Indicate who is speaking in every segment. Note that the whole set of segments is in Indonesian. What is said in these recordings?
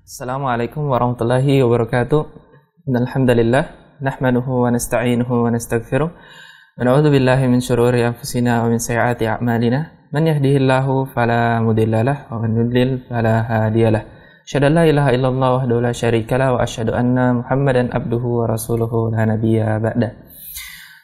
Speaker 1: Assalamualaikum warahmatullahi wabarakatuh. Innalhamdalillah nahmaduhu wa nasta'inuhu wa nastaghfiruh wa na'udzu billahi min syururi anfusina wa min sayyiati a'malina. Man yahdihillahu fala mudhillalah wa man yudlil fala hadiyalah. Asyhadu an la ilaha illallah wahdahu la syarikalah wa asyhadu anna Muhammadan abduhu wa rasuluhu la nabiyya ba'da.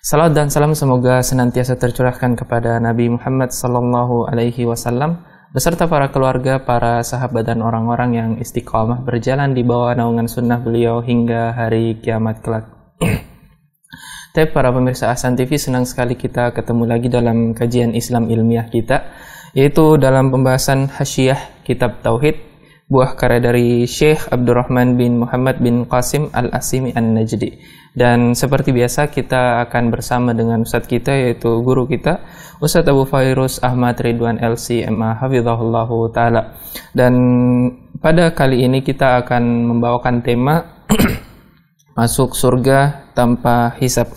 Speaker 1: Salawat dan salam semoga senantiasa tercurahkan kepada Nabi Muhammad sallallahu alaihi wasallam beserta para keluarga, para sahabat dan orang-orang yang istiqomah berjalan di bawah naungan sunnah beliau hingga hari kiamat kelak. Tapi para pemirsa Ahsan TV, senang sekali kita ketemu lagi dalam kajian Islam ilmiah kita, yaitu dalam pembahasan Hasyiah Kitab Tauhid, buah karya dari Syekh Abdurrahman bin Muhammad bin Qasim Al-Asimi An-Najdi. Dan seperti biasa kita akan bersama dengan Ustadz kita, yaitu guru kita Ustadz Abu Fairuz Ahmad Ridwan LC MA Hafizahullahu Ta'ala. Dan pada kali ini kita akan membawakan tema masuk surga tanpa hisab.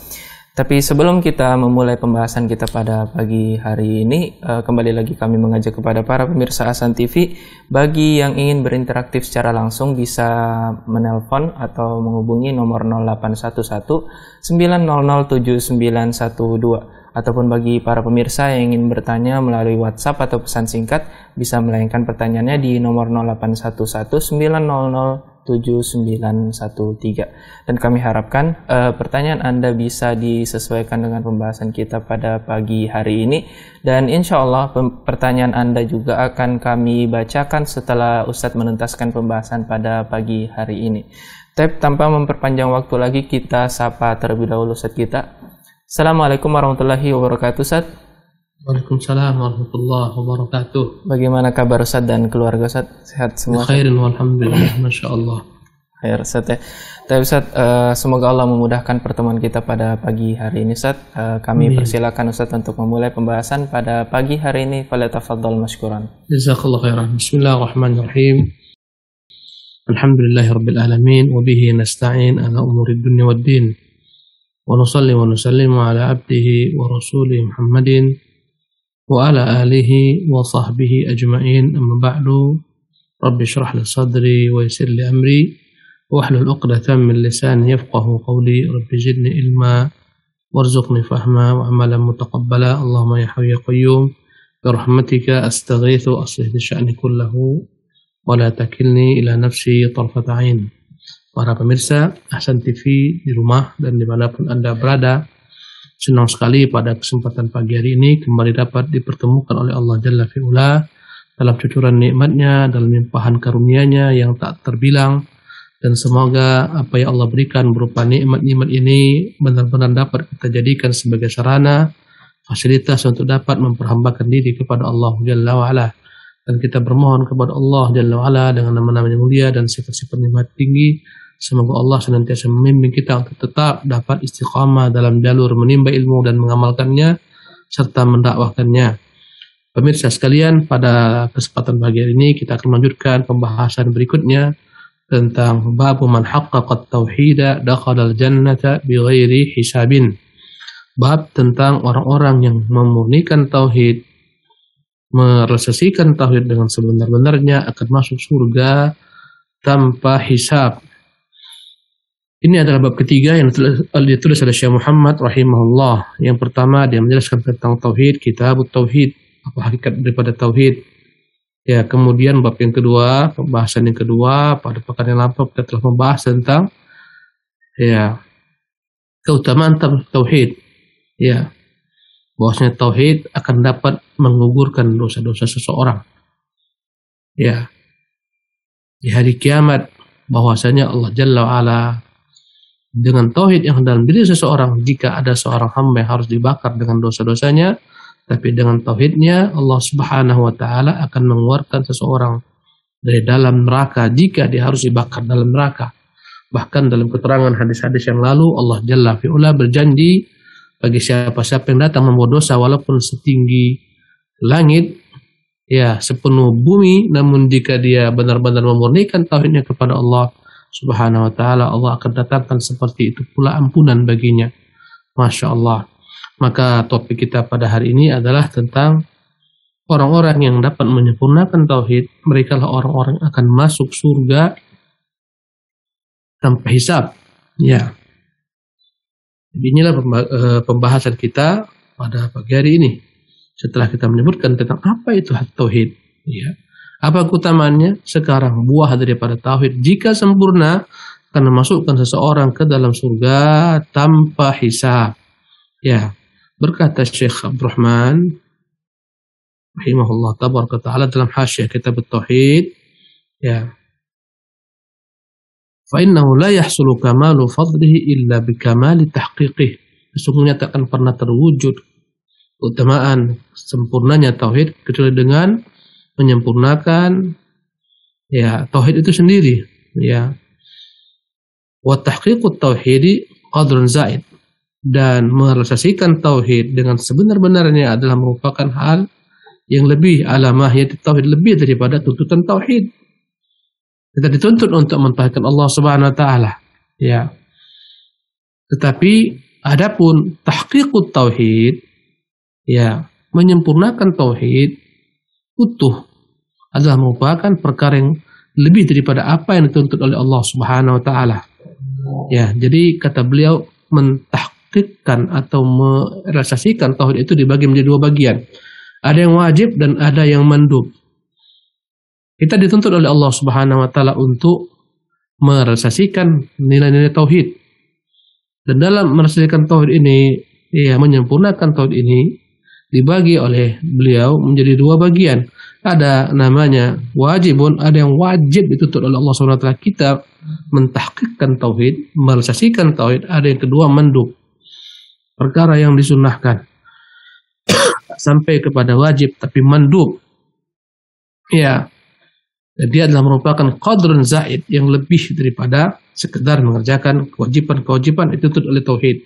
Speaker 1: Tapi sebelum kita memulai pembahasan kita pada pagi hari ini, kembali lagi kami mengajak kepada para pemirsa Ahsan TV, bagi yang ingin berinteraktif secara langsung bisa menelpon atau menghubungi nomor 0811 900 7912, ataupun bagi para pemirsa yang ingin bertanya melalui WhatsApp atau pesan singkat bisa melayangkan pertanyaannya di nomor 0811 900 7913. Dan kami harapkan pertanyaan Anda bisa disesuaikan dengan pembahasan kita pada pagi hari ini, dan insya Allah pertanyaan Anda juga akan kami bacakan setelah Ustadz menuntaskan pembahasan pada pagi hari ini. Tapi tanpa memperpanjang waktu lagi, kita sapa terlebih dahulu Ustadz kita. Assalamualaikum warahmatullahi wabarakatuh, Ustadz.
Speaker 2: Waalaikumsalam warahmatullahi wabarakatuh.
Speaker 1: Bagaimana kabar Ustadz dan keluarga Ustadz? Sehat semua?
Speaker 2: Khairin walhamdulillah, Masya Allah.
Speaker 1: Khair Ustadz ya. Tapi Ustadz, semoga Allah memudahkan pertemuan kita pada pagi hari ini Ustadz. Kami persilakan Ustadz untuk memulai pembahasan pada pagi hari ini. Falyatafaddal mashkuran.
Speaker 2: Jazakallah khairan. Bismillahirrahmanirrahim. Alhamdulillahi rabbil alamin, wa bihi nasta'in ala umuri dunya wad din. Wa nusalli wa nusallimu ala abdihi wa rasulih Muhammadin wa ala alihi wa sahbihi ajma'in, amma ba'du. Rabbi syrah li sadri wa yassir li amri wahlul 'uqdatam min lisani yafqahu qawli. Rabbi zidni ilma warzuqni fahma wa amalan mutaqabbala. Allahumma ya hayyu ya qayyum bi rahmatika astaghitsu aslih li sya'ni kullahu wa la takilni ila nafsi tarfata 'ain. Para pemirsa Ahsan TV di rumah dan dimanapun Anda berada, senang sekali pada kesempatan pagi hari ini kembali dapat dipertemukan oleh Allah Jalla fi'ula dalam cucuran nikmatnya, dalam limpahan karunia-Nya yang tak terbilang. Dan semoga apa yang Allah berikan berupa nikmat-nikmat ini benar-benar dapat kita jadikan sebagai sarana, fasilitas untuk dapat memperhambakan diri kepada Allah Jalla wa'ala. Dan kita bermohon kepada Allah Jalla wa'ala dengan nama-nama yang mulia dan sifat-sifat nikmat tinggi, semoga Allah senantiasa membimbing kita untuk tetap dapat istiqamah dalam jalur menimba ilmu dan mengamalkannya serta mendakwahkannya. Pemirsa sekalian, pada kesempatan pagi hari ini kita akan melanjutkan pembahasan berikutnya tentang bab man haqqaqa at-tauhida dakhala al-jannata bighairi hisabin. Bab tentang orang-orang yang memurnikan tauhid, merealisasikan tauhid dengan sebenar-benarnya akan masuk surga tanpa hisab. Ini adalah bab ketiga yang ditulis oleh Syekh Muhammad rahimahullah. Yang pertama dia menjelaskan tentang tauhid, kitab tauhid, apa hakikat daripada tauhid. Ya, kemudian bab yang kedua, pembahasan yang kedua, pada pekan yang lampau kita telah membahas tentang keutamaan tauhid. Ya, bahwasanya tauhid akan dapat menggugurkan dosa-dosa seseorang. Ya, di hari kiamat bahwasanya Allah Jalla wa'ala dengan tauhid yang dalam diri seseorang, jika ada seorang hamba yang harus dibakar dengan dosa-dosanya, tapi dengan tauhidnya Allah Subhanahu wa taala akan mengeluarkan seseorang dari dalam neraka jika dia harus dibakar dalam neraka. Bahkan dalam keterangan hadis-hadis yang lalu Allah Jalla fi'ula berjanji bagi siapa-siapa yang datang membawa dosa walaupun setinggi langit, ya sepenuh bumi, namun jika dia benar-benar memurnikan tauhidnya kepada Allah Subhanahu wa taala, Allah akan datangkan seperti itu pula ampunan baginya. Masya Allah. Maka topik kita pada hari ini adalah tentang orang-orang yang dapat menyempurnakan tauhid. Mereka lah orang-orang yang akan masuk surga tanpa hisab. Ya. Jadi inilah pembahasan kita pada pagi hari ini. Setelah kita menyebutkan tentang apa itu tauhid, ya. Apa keutamaannya? Sekarang buah daripada tauhid jika sempurna akan memasukkan seseorang ke dalam surga tanpa hisab. Ya. Berkata Syekh Abdurrahman rahimahullah tabaraka ta'ala dalam hasyiah kitab at-tauhid, ya. Fa innahu la yahsulu kamalu fadlihi illa bikamali tahqiqih. Sesungguhnya tak akan pernah terwujud keutamaan sempurnanya tauhid kecuali dengan menyempurnakan, ya, tauhid itu sendiri, ya. Wa tahqiqut tauhidi qadrun zaid, dan merealisasikan tauhid dengan sebenar-benarnya adalah merupakan hal yang lebih ala mahiyat tauhid, lebih daripada tuntutan tauhid. Kita dituntut untuk mentauhidkan Allah Subhanahu wa taala, ya. Tetapi adapun tahqiqut tauhid, ya, menyempurnakan tauhid utuh adalah merupakan perkara yang lebih daripada apa yang dituntut oleh Allah Subhanahu wa taala. Ya, jadi kata beliau mentahqiqkan atau merealisasikan tauhid itu dibagi menjadi dua bagian. Ada yang wajib dan ada yang mandub. Kita dituntut oleh Allah Subhanahu wa taala untuk merealisasikan nilai-nilai tauhid. Dan dalam merealisasikan tauhid ini, ya, menyempurnakan tauhid ini dibagi oleh beliau menjadi dua bagian. Ada namanya wajibun, ada yang wajib dituntut oleh Allah Subhanahu wa taala kita mentahqiqkan tauhid, merealisasikan tauhid. Ada yang kedua mandub, perkara yang disunnahkan. Sampai kepada wajib tapi mandub, ya. Dia adalah merupakan qadrun zaid, yang lebih daripada sekedar mengerjakan kewajiban-kewajiban itu dituntut oleh tauhid.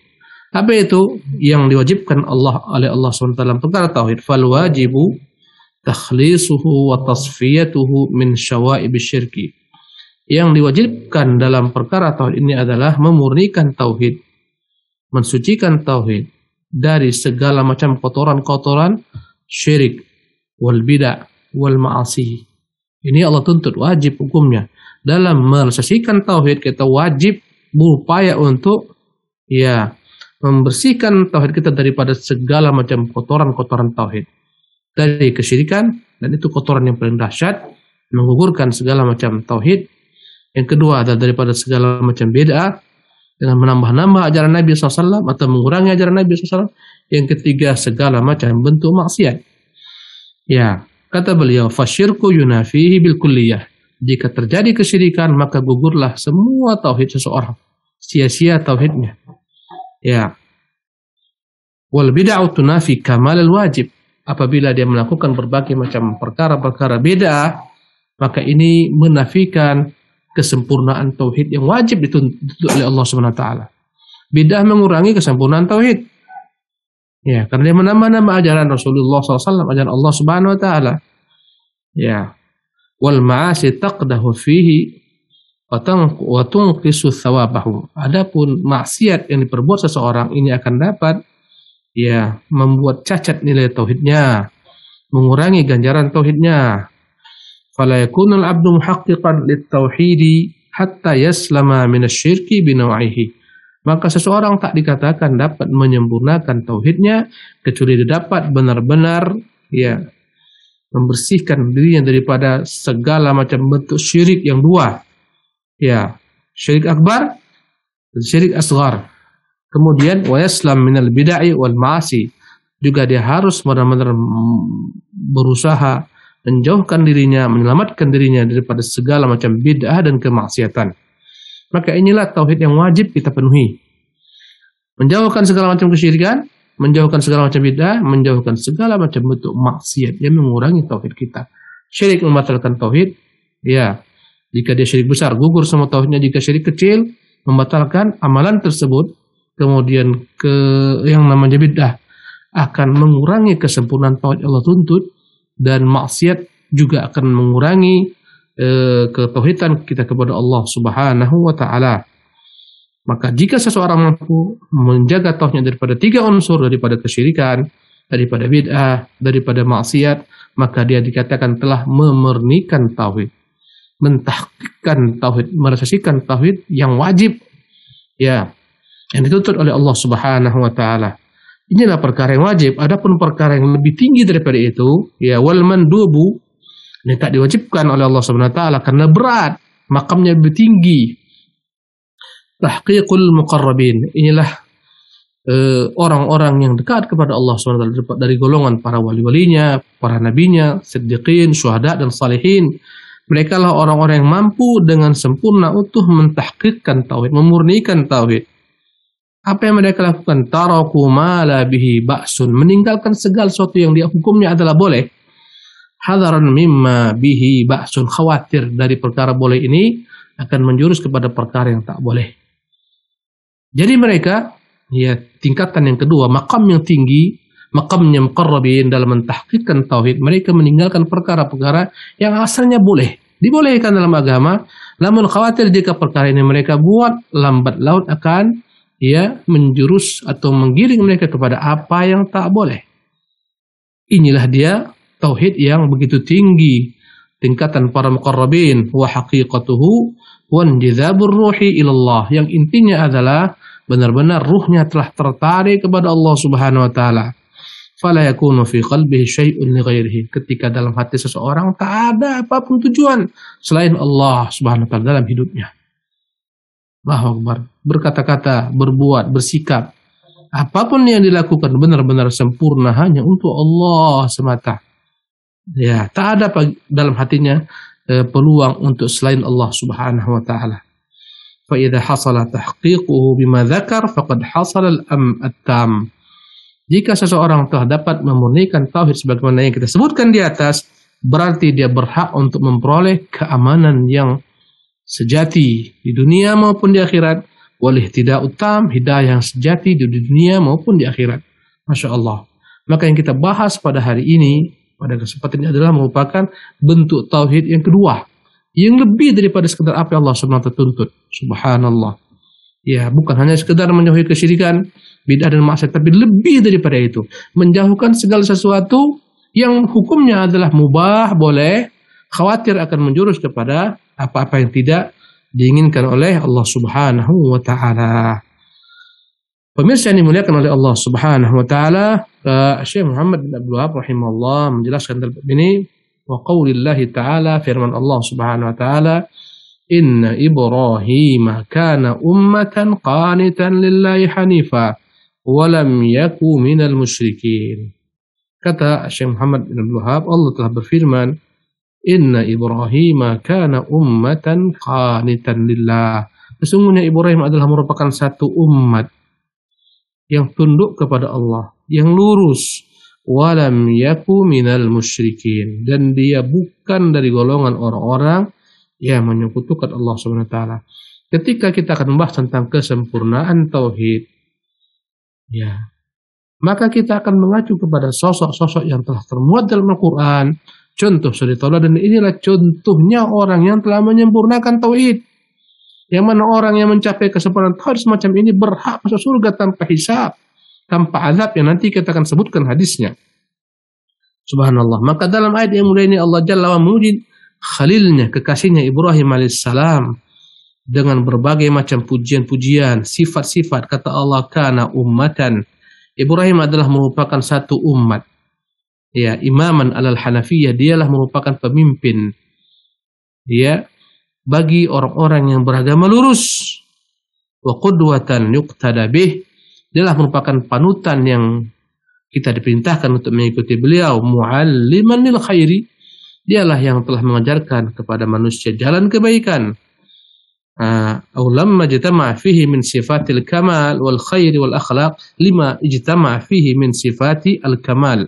Speaker 2: Apa itu yang diwajibkan oleh Allah SWT dalam perkara tauhid? Fal wajibu takhlisuhu wa tasfiyatuhu min syawaib syirki. Yang diwajibkan dalam perkara tauhid ini adalah memurnikan tauhid, mensucikan tauhid dari segala macam kotoran-kotoran syirik wal bid'ah wal ma'asi. Ini Allah tuntut, wajib hukumnya. Dalam merealisasikan tauhid kita wajib berupaya untuk, ya, membersihkan tauhid kita daripada segala macam kotoran-kotoran tauhid, dari kesyirikan, dan itu kotoran yang paling dahsyat, menggugurkan segala macam tauhid. Yang kedua adalah daripada segala macam bid'ah dengan menambah-nambah ajaran Nabi SAW atau mengurangi ajaran Nabi SAW. Yang ketiga segala macam bentuk maksiat. Ya, kata beliau, fasyirku yunafihi bil kulliyah. Jika terjadi kesyirikan maka gugurlah semua tauhid seseorang, sia-sia tauhidnya. Ya. Wal bid'ah tunafi kamalal wajib. Apabila dia melakukan berbagai macam perkara-perkara bid'ah, maka ini menafikan kesempurnaan tauhid yang wajib dituntut oleh Allah Subhanahu wa taala. Bid'ah mengurangi kesempurnaan tauhid. Ya, karena dia menambah-nambah ajaran Rasulullah SAW, ajaran Allah Subhanahu wa taala. Ya. Wal ma'asi taqdahu fihi wa tunqisu thawabahu. Adapun maksiat yang diperbuat seseorang ini akan dapat, ya, membuat cacat nilai tauhidnya, mengurangi ganjaran tauhidnya. Fala yakunul abdu muhaqqiqan lit-tauhidi hatta yaslama minasyirki binawaihi. Maka seseorang tak dikatakan dapat menyempurnakan tauhidnya kecuali dia dapat benar-benar, ya, membersihkan dirinya daripada segala macam bentuk syirik yang dua. Ya, syirik akbar dan syirik asghar. Kemudian wa yaslam minal bid'ah wal ma'asi. Juga dia harus benar-benar berusaha menjauhkan dirinya, menyelamatkan dirinya daripada segala macam bid'ah dan kemaksiatan. Maka inilah tauhid yang wajib kita penuhi. Menjauhkan segala macam kesyirikan, menjauhkan segala macam bid'ah, menjauhkan segala macam bentuk maksiat yang mengurangi tauhid kita. Syirik membatalkan tauhid, ya. Jika dia syirik besar, gugur semua tauhidnya. Jika syirik kecil, membatalkan amalan tersebut. Kemudian yang namanya bid'ah akan mengurangi kesempurnaan tauhid Allah tuntut, dan maksiat juga akan mengurangi ketauhidan kita kepada Allah Subhanahu wa taala. Maka jika seseorang mampu menjaga tauhidnya daripada tiga unsur, daripada kesyirikan, daripada bid'ah, daripada maksiat, maka dia dikatakan telah memurnikan tauhid. mentahqiqkan tauhid, merealisasikan tauhid yang wajib, ya, yang dituntut oleh Allah Subhanahu wa taala. Inilah perkara yang wajib. Adapun perkara yang lebih tinggi daripada itu, ya, wal mandubu, ini tak diwajibkan oleh Allah Subhanahu wa taala karena berat, makamnya lebih tinggi. Tahqiqul muqarrabin, inilah orang-orang yang dekat kepada Allah Subhanahu wa taala dari golongan para wali-walinya, para nabinya, siddiqin, syuhada dan salihin. Mereka lah orang-orang yang mampu dengan sempurna utuh mentahqiqkan tauhid, memurnikan tauhid. Apa yang mereka lakukan? Taraku ma la bihi ba'sun, meninggalkan segala sesuatu yang dia hukumnya adalah boleh. Hadaran mimma bihi ba'sun, khawatir dari perkara boleh ini akan menjurus kepada perkara yang tak boleh. Jadi mereka, ya, tingkatan yang kedua, maqam yang tinggi, maqamnya muqarrabin dalam mentahqiqkan tauhid, mereka meninggalkan perkara-perkara yang asalnya boleh, dibolehkan dalam agama, namun khawatir jika perkara ini mereka buat, lambat laun akan, ya, menjurus atau menggiring mereka kepada apa yang tak boleh. Inilah dia tauhid yang begitu tinggi, tingkatan para muqarrabin, wa haqiqatuhu wa injizabur ruhi ilallah, yang intinya adalah benar-benar ruhnya telah tertarik kepada Allah Subhanahu wa taala. Fala yakunu fi qalbihi syai'un li ghairihi, ketika dalam hati seseorang tak ada apapun tujuan selain Allah Subhanahu wa taala dalam hidupnya. Allahu Akbar. Berkata-kata, berbuat, bersikap, apapun yang dilakukan benar-benar sempurna hanya untuk Allah semata. Ya, tak ada dalam hatinya peluang untuk selain Allah Subhanahu wa taala. Fa idza hasala tahqiquhu bima dzakar faqad hasala al-tam. Jika seseorang telah dapat memurnikan tauhid sebagaimana yang kita sebutkan di atas, berarti dia berhak untuk memperoleh keamanan yang sejati di dunia maupun di akhirat, wal ihtida'ut tam, hidayah yang sejati di dunia maupun di akhirat. Masya Allah. Maka yang kita bahas pada hari ini, pada kesempatan ini adalah merupakan bentuk tauhid yang kedua, yang lebih daripada sekedar apa yang Allah SWT tuntut. Subhanallah. Ya, bukan hanya sekedar menjauhi kesyirikan, bid'ah dan maksiat, tapi lebih daripada itu, menjauhkan segala sesuatu yang hukumnya adalah mubah, boleh, khawatir akan menjurus kepada apa-apa yang tidak diinginkan oleh Allah Subhanahu wa taala. Pemirsa yang dimuliakan oleh Allah Subhanahu wa taala, Syekh Muhammad bin Abdul Wahhab rahimahullah menjelaskan dalam ini, wa qaulillahi ta'ala, firman Allah Subhanahu wa taala, inna Ibrahim kana ummatan qanitan lillahi hanifa wa lam yaku minal musyrikin. Kata Syekh Muhammad bin Abdul Wahhab, Allah telah berfirman, inna Ibrahim kana ummatan qanitan lillah. Sesungguhnya Ibrahim adalah merupakan satu umat yang tunduk kepada Allah, yang lurus. Walam yaku minal musyrikin, dan dia bukan dari golongan orang-orang yang menyekutukan Allah Subhanahu wa taala. Ketika kita akan membahas tentang kesempurnaan tauhid, ya, maka kita akan mengacu kepada sosok-sosok yang telah termuat dalam Al-Quran. Contoh suri tauladan, inilah contohnya orang yang telah menyempurnakan tauhid. Yang mana orang yang mencapai kesempurnaan tauhid semacam ini berhak masuk surga tanpa hisab, tanpa azab, yang nanti kita akan sebutkan hadisnya. Subhanallah. Maka dalam ayat yang mulia ini Allah Jalla wa memuji khalilnya, kekasihnya Ibrahim alaihissalam dengan berbagai macam pujian-pujian, sifat-sifat. Kata Allah, kana ummatan. Ibrahim adalah merupakan satu umat. Ya, imaman alal hanafiyah, dialah merupakan pemimpin, ya, bagi orang-orang yang beragama lurus. Wa qudwatan yuqtada bih, dialah merupakan panutan yang kita diperintahkan untuk mengikuti beliau. Mualliman lil khairi, dialah yang telah mengajarkan kepada manusia jalan kebaikan. Aw lamma ijtama'a fihi min sifatil kamal wal khairi wal akhlaq, lima ijtama'a fihi min sifati al kamal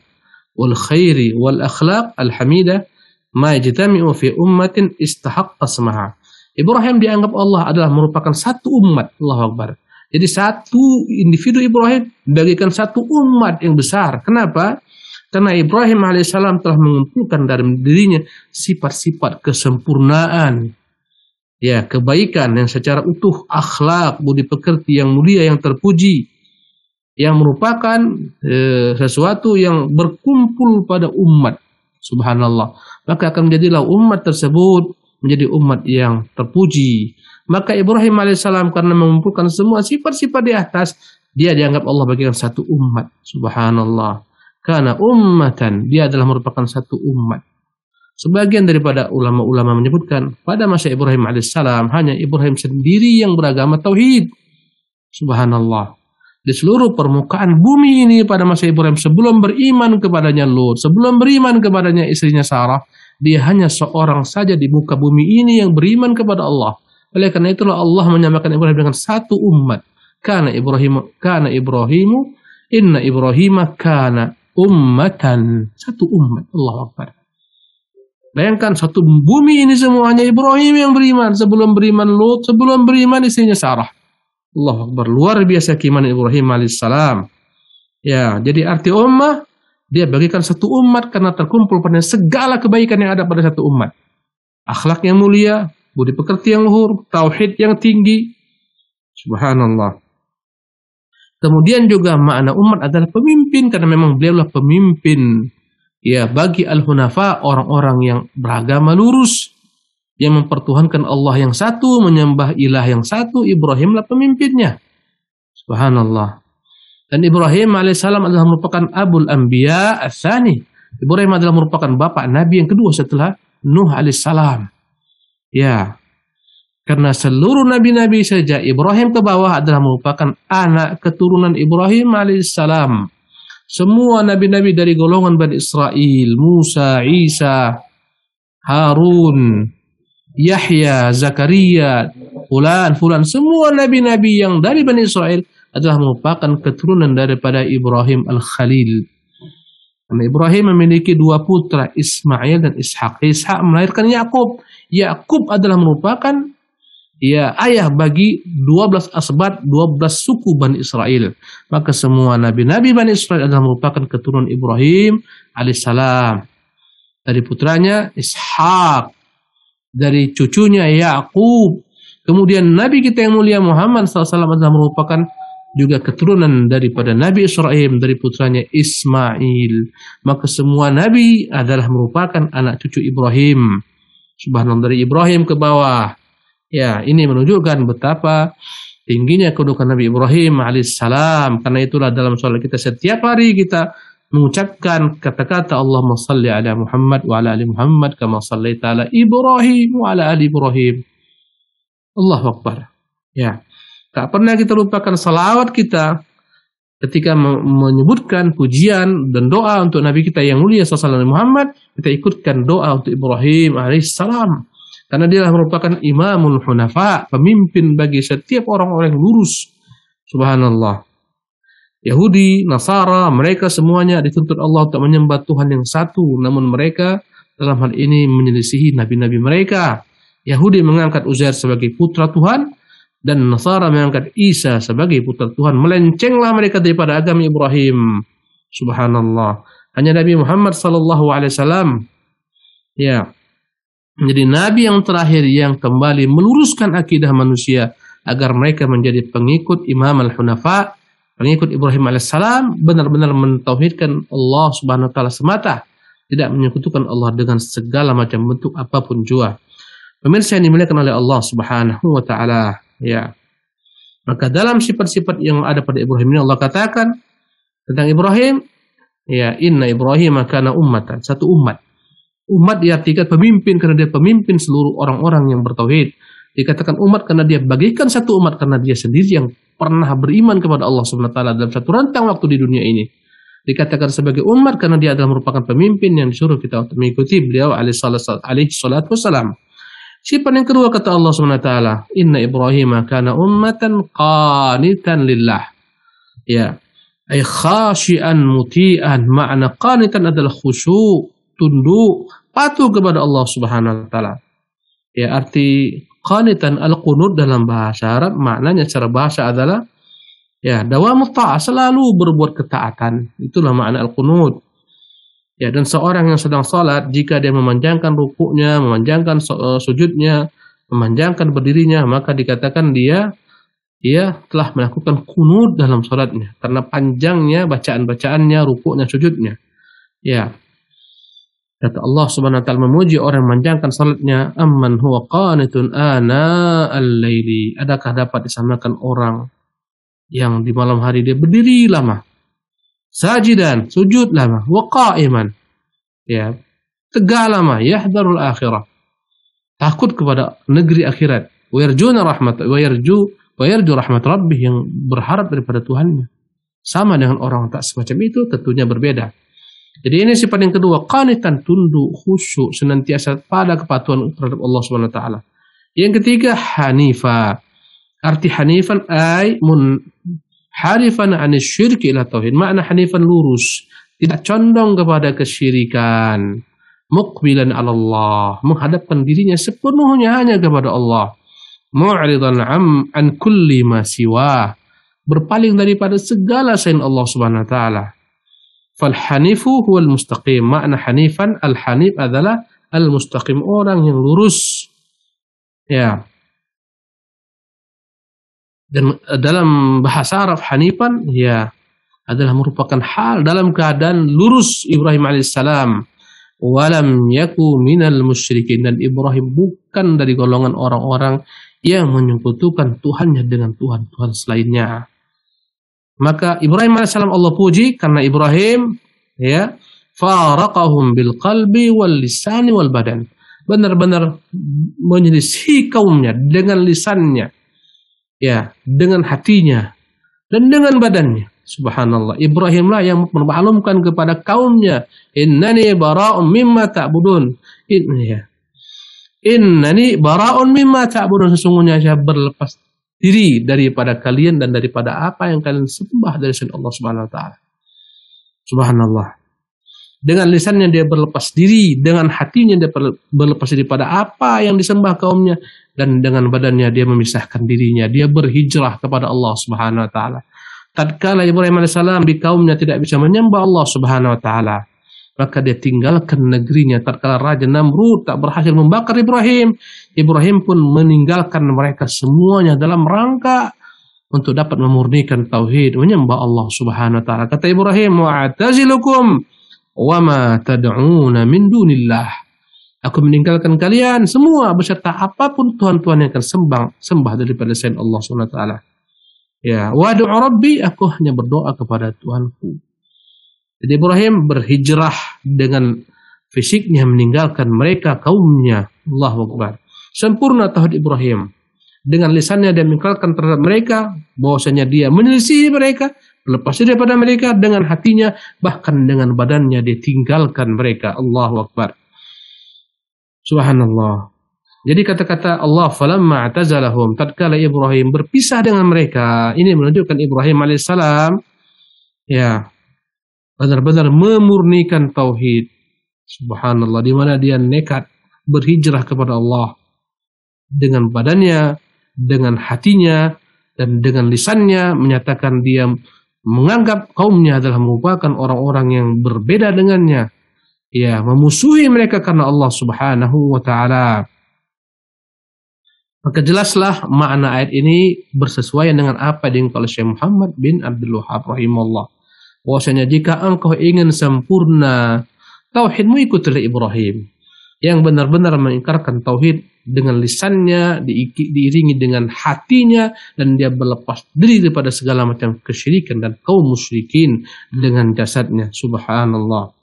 Speaker 2: wal khairi wal akhlaq al hamidah ma yajtami'u fi ummatin istahaqqa ismaha. Ibrahim dianggap Allah adalah merupakan satu umat. Allahu Akbar. Jadi satu individu Ibrahim bagikan satu umat yang besar. Kenapa? Karena Ibrahim alaihissalam telah mengumpulkan dalam dirinya sifat-sifat kesempurnaan, ya, kebaikan yang secara utuh, akhlak, budi pekerti yang mulia, yang terpuji, yang merupakan sesuatu yang berkumpul pada umat. Subhanallah. Maka akan menjadilah umat tersebut menjadi umat yang terpuji. Maka Ibrahim alaihissalam karena mengumpulkan semua sifat-sifat di atas, dia dianggap Allah bagikan satu umat. Subhanallah. Karena ummatan, dia adalah merupakan satu umat. Sebagian daripada ulama-ulama menyebutkan pada masa Ibrahim alaihissalam hanya Ibrahim sendiri yang beragama tauhid. Subhanallah. Di seluruh permukaan bumi ini pada masa Ibrahim sebelum beriman kepadanya Lut, sebelum beriman kepadanya istrinya Sarah, dia hanya seorang saja di muka bumi ini yang beriman kepada Allah. Oleh karena itulah Allah menyamakan Ibrahim dengan satu umat. Kana Ibrahimu, inna Ibrahima kana ummatan. Satu umat. Allahu Akbar. Bayangkan satu bumi ini semuanya Ibrahim yang beriman. Sebelum beriman Lut, sebelum beriman istrinya Sarah. Allahu Akbar. Luar biasa keimanan Ibrahim alaihissalam. Ya, jadi arti ummah, dia bagikan satu umat karena terkumpul pada segala kebaikan yang ada pada satu umat. Akhlak yang mulia, budi pekerti yang luhur, tauhid yang tinggi. Subhanallah. Kemudian juga makna umat adalah pemimpin karena memang beliaulah pemimpin. Ya, bagi al-hunafa, orang-orang yang beragama lurus, yang mempertuhankan Allah yang satu, menyembah ilah yang satu, Ibrahimlah pemimpinnya. Subhanallah. Dan Ibrahim alaihissalam adalah merupakan abul anbiya ats-tsani. Ibrahim adalah merupakan bapak nabi yang kedua setelah Nuh alaihissalam. Ya. Karena seluruh nabi-nabi saja Ibrahim ke bawah adalah merupakan anak keturunan Ibrahim alaihissalam. Semua nabi-nabi dari golongan Bani Israel, Musa, Isa, Harun, Yahya, Zakaria, Fulan, semua nabi-nabi yang dari Bani Israel adalah merupakan keturunan daripada Ibrahim Al-Khalil. Karena Ibrahim memiliki dua putra, Ismail dan Ishak. Ishak melahirkan Yakub. Yakub adalah merupakan ayah bagi 12 asbat, 12 suku Bani Israel. Maka semua nabi-nabi Bani Israel adalah merupakan keturunan Ibrahim alaihissalam. Dari putranya Ishak, dari cucunya Yakub. Kemudian Nabi kita yang mulia Muhammad SAW adalah merupakan juga keturunan daripada Nabi Israel, dari putranya Ismail. Maka semua Nabi adalah merupakan anak cucu Ibrahim. Subhanallah, dari Ibrahim ke bawah. Ya, ini menunjukkan betapa tingginya kedudukan Nabi Ibrahim alaihissalam. Karena itulah dalam sholat kita setiap hari kita mengucapkan kata-kata Allahumma salli ala Muhammad wa ala ali Muhammad kama sallaita ala Ibrahim wa ala ali Ibrahim. Allahu Akbar. Ya. Tak pernah kita lupakan salawat kita ketika menyebutkan pujian dan doa untuk Nabi kita yang mulia sallallahu alaihi Muhammad, kita ikutkan doa untuk Ibrahim alaihissalam. Karena dia merupakan imamul hunafa, pemimpin bagi setiap orang-orang yang lurus. Subhanallah. Yahudi, Nasara, mereka semuanya dituntut Allah untuk menyembah Tuhan yang satu. Namun mereka dalam hal ini menyelisihi nabi-nabi mereka. Yahudi mengangkat Uzair sebagai putra Tuhan, dan Nasara mengangkat Isa sebagai putra Tuhan. Melencenglah mereka daripada agama Ibrahim. Subhanallah. Hanya Nabi Muhammad SAW menjadi nabi yang terakhir yang kembali meluruskan akidah manusia agar mereka menjadi pengikut Imam al-Hunafa, pengikut Ibrahim alaihissalam, benar-benar mentauhidkan Allah subhanahu wa ta'ala semata, tidak menyekutukan Allah dengan segala macam bentuk apapun jua. Pemirsa yang dimuliakan oleh Allah subhanahu wa ta'ala, ya. Maka dalam sifat-sifat yang ada pada Ibrahim ini Allah katakan tentang Ibrahim, ya, inna Ibrahim kana ummatan, satu umat. Umat diartikan pemimpin karena dia pemimpin seluruh orang-orang yang bertauhid. Dikatakan umat karena dia bagikan satu umat karena dia sendiri yang pernah beriman kepada Allah Subhanahu wa taala dalam satu rentang waktu di dunia ini. Dikatakan sebagai umat karena dia adalah merupakan pemimpin yang disuruh kita untuk mengikuti beliau alaihi salatu wassalam. Sifat yang kedua kata Allah Subhanahu wa taala, inna Ibrahim kana ummatan qanitan lillah. Ya, ay khashian muti'an. Makna qanitan adalah khusyuk, tunduk, patuh kepada Allah Subhanahu wa taala. Ya, arti qanitan al-qunut dalam bahasa Arab maknanya secara bahasa adalah ya dawamut ta'ah, selalu berbuat ketaatan. Itulah makna al-qunut. Ya, dan seorang yang sedang salat jika dia memanjangkan rukuknya, memanjangkan sujudnya, memanjangkan berdirinya, maka dikatakan dia telah melakukan qunut dalam salatnya karena panjangnya bacaan-bacaannya, rukuknya, sujudnya. Ya. Kata Allah Subhanahu wa taala memuji orang yang memanjangkan salatnya, amman huwa qanitun ana al-laili. Adakah dapat disamakan orang yang di malam hari dia berdiri lama, sajidan, sujud lama, wa qa'iman, ya, tegak lama, yahdharul akhirah, takut kepada negeri akhirat, wa yarjuna rahmat, wa yarju rahmat rabbih, yang berharap daripada Tuhannya. Sama dengan orang tak semacam itu tentunya berbeda. Jadi ini sifat yang kedua, qanitan, tunduk, khusyuk, senantiasa pada kepatuhan terhadap Allah Subhanahu wa taala. Yang ketiga, hanifa. Arti hanifan ay harifan anis syirki ila tauhid. Makna hanifan lurus, tidak condong kepada kesyirikan. Muqbilan ala Allah, menghadapkan dirinya sepenuhnya hanya kepada Allah. Mu'ridan an kulli ma siwa, berpaling daripada segala selain Allah Subhanahu wa taala. Fal hanifu huwal mustaqim. Makna hanifan, al hanif adalah al mustaqim, orang yang lurus. Ya. Dan dalam bahasa Arab hanifan ya adalah merupakan hal dalam keadaan lurus Ibrahim alaihissalam. Walam yaku minal musyrikin, dan Ibrahim bukan dari golongan orang-orang yang menyekutukan Tuhannya dengan Tuhan-Tuhan selainnya. Maka Ibrahim alaihissalam Allah puji karena Ibrahim ya faraqahum bil qalbi wal lisani wal badan, benar-benar menyelisih kaumnya dengan lisannya, ya, dengan hatinya dan dengan badannya. Subhanallah, Ibrahimlah yang memaklumkan kepada kaumnya, innani bara'un mimma ta'budun. Innani bara'un mimma ta'budun, sesungguhnya saya berlepas diri daripada kalian dan daripada apa yang kalian sembah dari selain Allah Subhanahu wa taala. Subhanallah. Dengan lisannya dia berlepas diri, dengan hatinya dia berlepas diri pada apa yang disembah kaumnya, dan dengan badannya dia memisahkan dirinya, dia berhijrah kepada Allah Subhanahu wa taala. Tatkala Ibrahim alaihissalam di kaumnya tidak bisa menyembah Allah Subhanahu wa taala, maka dia tinggalkan negerinya. Tatkala Raja Namrud tak berhasil membakar Ibrahim, Ibrahim pun meninggalkan mereka semuanya dalam rangka untuk dapat memurnikan tauhid, menyembah Allah Subhanahu wa taala. Kata Ibrahim, wa'tazilukum wa ma tad'una min dunillah. Aku meninggalkan kalian semua beserta apapun tuhan-tuhan yang akan sembah daripada selain Allah Subhanahu wa taala. Ya, wadu'u rabbi, aku hanya berdoa kepada Tuhanku. Jadi Ibrahim berhijrah dengan fisiknya, meninggalkan mereka kaumnya. Allahu Akbar. Sempurna tauhid Ibrahim. Dengan lisannya dia meninggalkan terhadap mereka, bahwasanya dia menyelisih mereka, lepas daripada mereka. Dengan hatinya, bahkan dengan badannya dia tinggalkan mereka. Allahu Akbar. Subhanallah. Jadi kata-kata Allah, falamma atazalahum, tatkala Ibrahim berpisah dengan mereka, ini menunjukkan Ibrahim alaihissalam ya benar-benar memurnikan tauhid. Subhanallah, di mana dia nekat berhijrah kepada Allah dengan badannya, dengan hatinya, dan dengan lisannya, menyatakan dia menganggap kaumnya adalah merupakan orang-orang yang berbeda dengannya, ya, memusuhi mereka karena Allah Subhanahu wa taala. Maka jelaslah makna ayat ini bersesuaian dengan apa yang diinginkan oleh Syekh Muhammad bin Abdul Wahhab rahimahullah. Bahwasanya jika engkau ingin sempurna tauhidmu, ikutilah Ibrahim yang benar-benar mengingkarkan tauhid dengan lisannya, diiringi dengan hatinya, dan dia berlepas diri daripada segala macam kesyirikan dan kaum musyrikin dengan jasadnya. Subhanallah.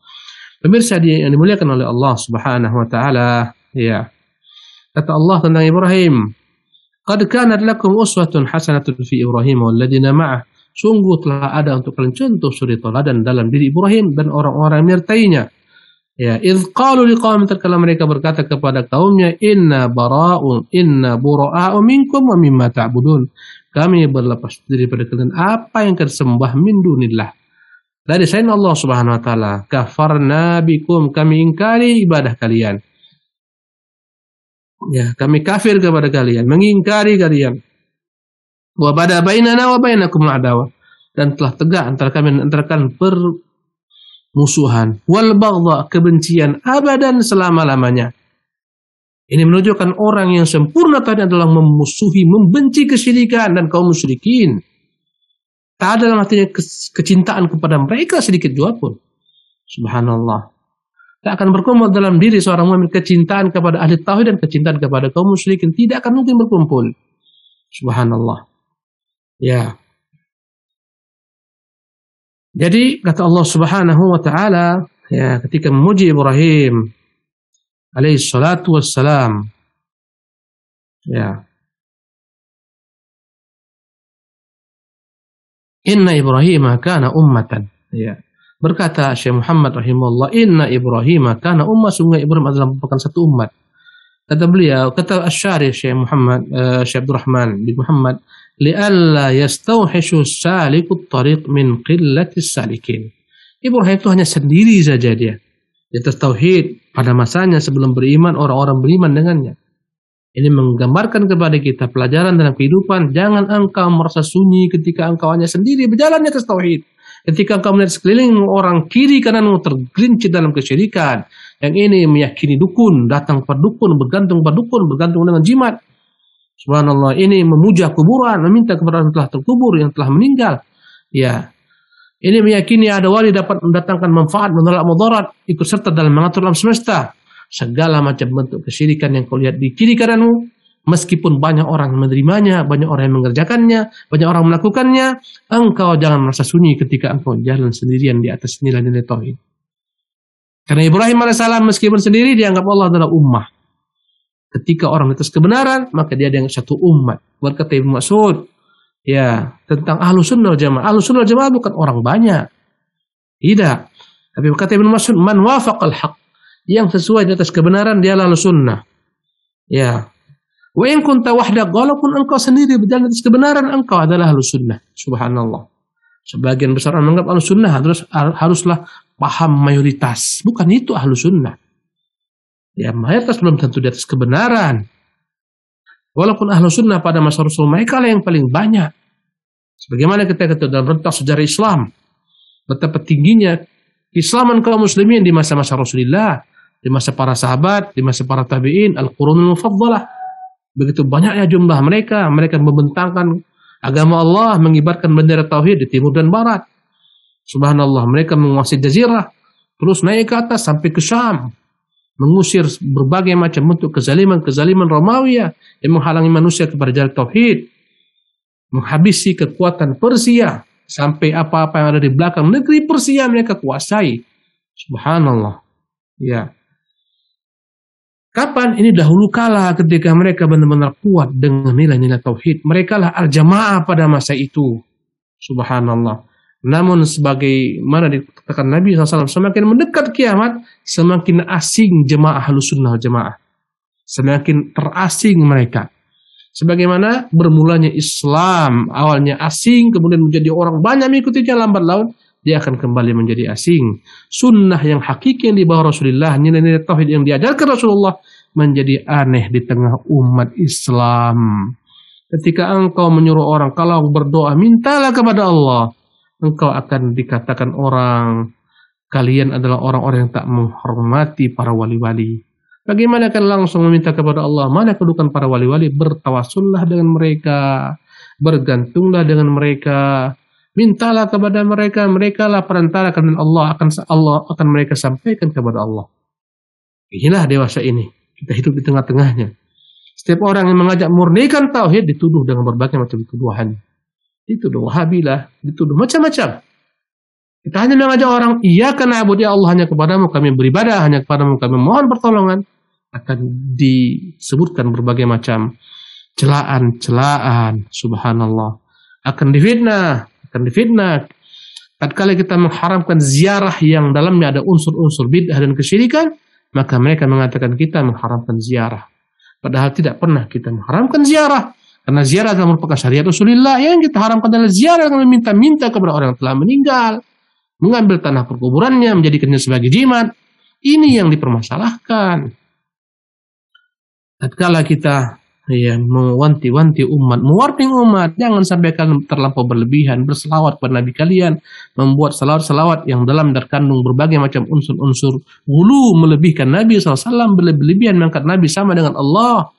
Speaker 2: Pemirsa yang dimuliakan oleh Allah Subhanahu wa taala, ya. Kata Allah tentang Ibrahim, qad kanat lakum uswatun hasanatun fi Ibrahim walladzina ma'ah. Sungguh telah ada untuk kalian contoh suri teladan dalam diri Ibrahim dan orang-orang yang menyertainya. Ya, idz qalu liqaumin, tatkala mereka berkata kepada kaumnya, inna bura'u minkum wa mimma ta'budun. Kami berlepas diri daripada kalian apa yang kalian sembah min dunillah, dari selain Allah Subhanahu wa taala. Kafarna bikum, kami ingkari ibadah kalian. Ya, kami kafir kepada kalian, mengingkari kalian. Wa bada bainana wa bainakum al-adawah, dan telah tegak antara kami dan antara kalian permusuhan, wal baghdha, kebencian, abadan, selama-lamanya. Ini menunjukkan orang yang sempurna tadi adalah memusuhi, membenci kesyirikan dan kaum musyrikin. Tak ada dalam hatinya kecintaan kepada mereka sedikit jua pun. Subhanallah. Tak akan berkumpul dalam diri seorang mukmin kecintaan kepada ahli tauhid dan kecintaan kepada kaum musyrikin. Tidak akan mungkin berkumpul. Subhanallah. Ya. Jadi kata Allah Subhanahu wa taala, ya, ketika memuji Ibrahim alaihi salatu wassalam, ya. Inna Ibrahim kana ummatan. Ya. Berkata Syekh Muhammad rahimahullah, inna Ibrahim kana ummah, sungguh Ibrahim adalah merupakan satu umat. Kata beliau, kata Asy-Syarih Syekh Muhammad Syekh Abdurrahman bin Muhammad, li'alla yastauhishu salikut tariq min qillatis salikin. Ibrahim itu hanya sendiri saja dia. Di atas tauhid pada masanya sebelum beriman, orang-orang beriman dengannya. Ini menggambarkan kepada kita pelajaran dalam kehidupan, jangan engkau merasa sunyi ketika engkau hanya sendiri berjalan di atas tauhid. Ketika engkau melihat sekeliling orang kiri kananmu tergelincir dalam kesyirikan, yang ini meyakini dukun, datang kepada dukun, bergantung pada dukun, bergantung dengan jimat. Subhanallah, ini memuja kuburan, meminta kepada orang yang telah terkubur, yang telah meninggal. Ya, ini meyakini ada wali dapat mendatangkan manfaat, menolak mudarat, ikut serta dalam mengatur alam semesta. Segala macam bentuk kesyirikan yang kau lihat di kiri kananmu, meskipun banyak orang menerimanya, banyak orang yang mengerjakannya, banyak orang melakukannya, engkau jangan merasa sunyi ketika engkau jalan sendirian di atas nilai-nilai tauhid. Karena Ibrahim AS meskipun sendiri dianggap Allah adalah ummah. Ketika orang di atas kebenaran, maka dia dianggap satu umat. Berkata Ibnu Mas'ud, ya, tentang Ahlus Sunnah wal Jamaah. Ahlus Sunnah wal Jamaah bukan orang banyak. Tidak. Tapi berkata Ibnu Mas'ud, man wafaqal haq, yang sesuai di atas kebenaran dialah Ahlus Sunnah. Ya. Wa in kunta wahdak, walaupun engkau sendiri berjalan di atas kebenaran, engkau adalah Ahlus Sunnah. Subhanallah. Sebagian besar orang menganggap Ahlus Sunnah haruslah paham mayoritas. Bukan itu Ahlus Sunnah. Ya, mayoritas belum tentu di atas kebenaran. Walaupun Ahlus Sunnah pada masa Rasul, mereka lah yang paling banyak. Sebagaimana kita ketahui dalam rentang sejarah Islam, betapa tingginya keislaman kaum muslimin di masa-masa Rasulullah, di masa para sahabat, di masa para tabi'in, al-qurunul mufaddalah. Begitu banyaknya jumlah mereka membentangkan agama Allah, mengibarkan bendera tauhid di timur dan barat. Subhanallah, mereka menguasai jazirah, terus naik ke atas sampai ke Syam, mengusir berbagai macam bentuk kezaliman Romawi yang menghalangi manusia kepada jalan tauhid, menghabisi kekuatan Persia, sampai apa-apa yang ada di belakang negeri Persia mereka kuasai. Subhanallah. Ya. Kapan? Ini dahulu kala ketika mereka benar-benar kuat dengan nilai-nilai tauhid. Mereka lah al-jamaah pada masa itu. Subhanallah. Namun sebagaimana dikatakan Nabi SAW, semakin mendekat kiamat, semakin asing jemaah Ahlus Sunnah wal Jamaah. Semakin terasing mereka. Sebagaimana bermulanya Islam, awalnya asing, kemudian menjadi orang banyak mengikutinya, lambat laun dia akan kembali menjadi asing. Sunnah yang hakiki yang dibawa Rasulullah, nilai-nilai tauhid yang diajarkan Rasulullah, menjadi aneh di tengah umat Islam. Ketika engkau menyuruh orang, kalau berdoa, mintalah kepada Allah, engkau akan dikatakan orang, kalian adalah orang-orang yang tak menghormati para wali-wali. Bagaimana akan langsung meminta kepada Allah? Mana kedudukan para wali-wali? Bertawassullah dengan mereka, bergantunglah dengan mereka, mintalah kepada mereka, mereka lah perantara, karena Allah akan mereka sampaikan kepada Allah. Inilah dewasa ini, kita hidup di tengah-tengahnya. Setiap orang yang mengajak murnikan tauhid dituduh dengan berbagai macam tuduhan. Dituduh Wahabilah, dituduh macam-macam. Kita hanya mengajak orang, iyyaka na'budu, ya Allah, hanya kepadamu kami beribadah, hanya kepadamu kami mohon pertolongan. Akan disebutkan berbagai macam celaan, subhanallah. Akan difitnah. Tatkala kita mengharamkan ziarah yang dalamnya ada unsur-unsur bid'ah dan kesyirikan, maka mereka mengatakan kita mengharamkan ziarah. Padahal tidak pernah kita mengharamkan ziarah. Karena ziarah adalah merupakan syariat Rasulullah. Yang kita haramkan adalah ziarah yang meminta-minta kepada orang yang telah meninggal, mengambil tanah perkuburannya, menjadikannya sebagai jimat. Ini yang dipermasalahkan. Tatkala kita mewanti-wanti umat, mewarning umat, jangan sampai kalian terlampau berlebihan, berselawat kepada Nabi kalian, membuat selawat-selawat yang dalam terkandung berbagai macam unsur-unsur gulu, melebihkan Nabi SAW, berlebihan mengangkat Nabi sama dengan Allah.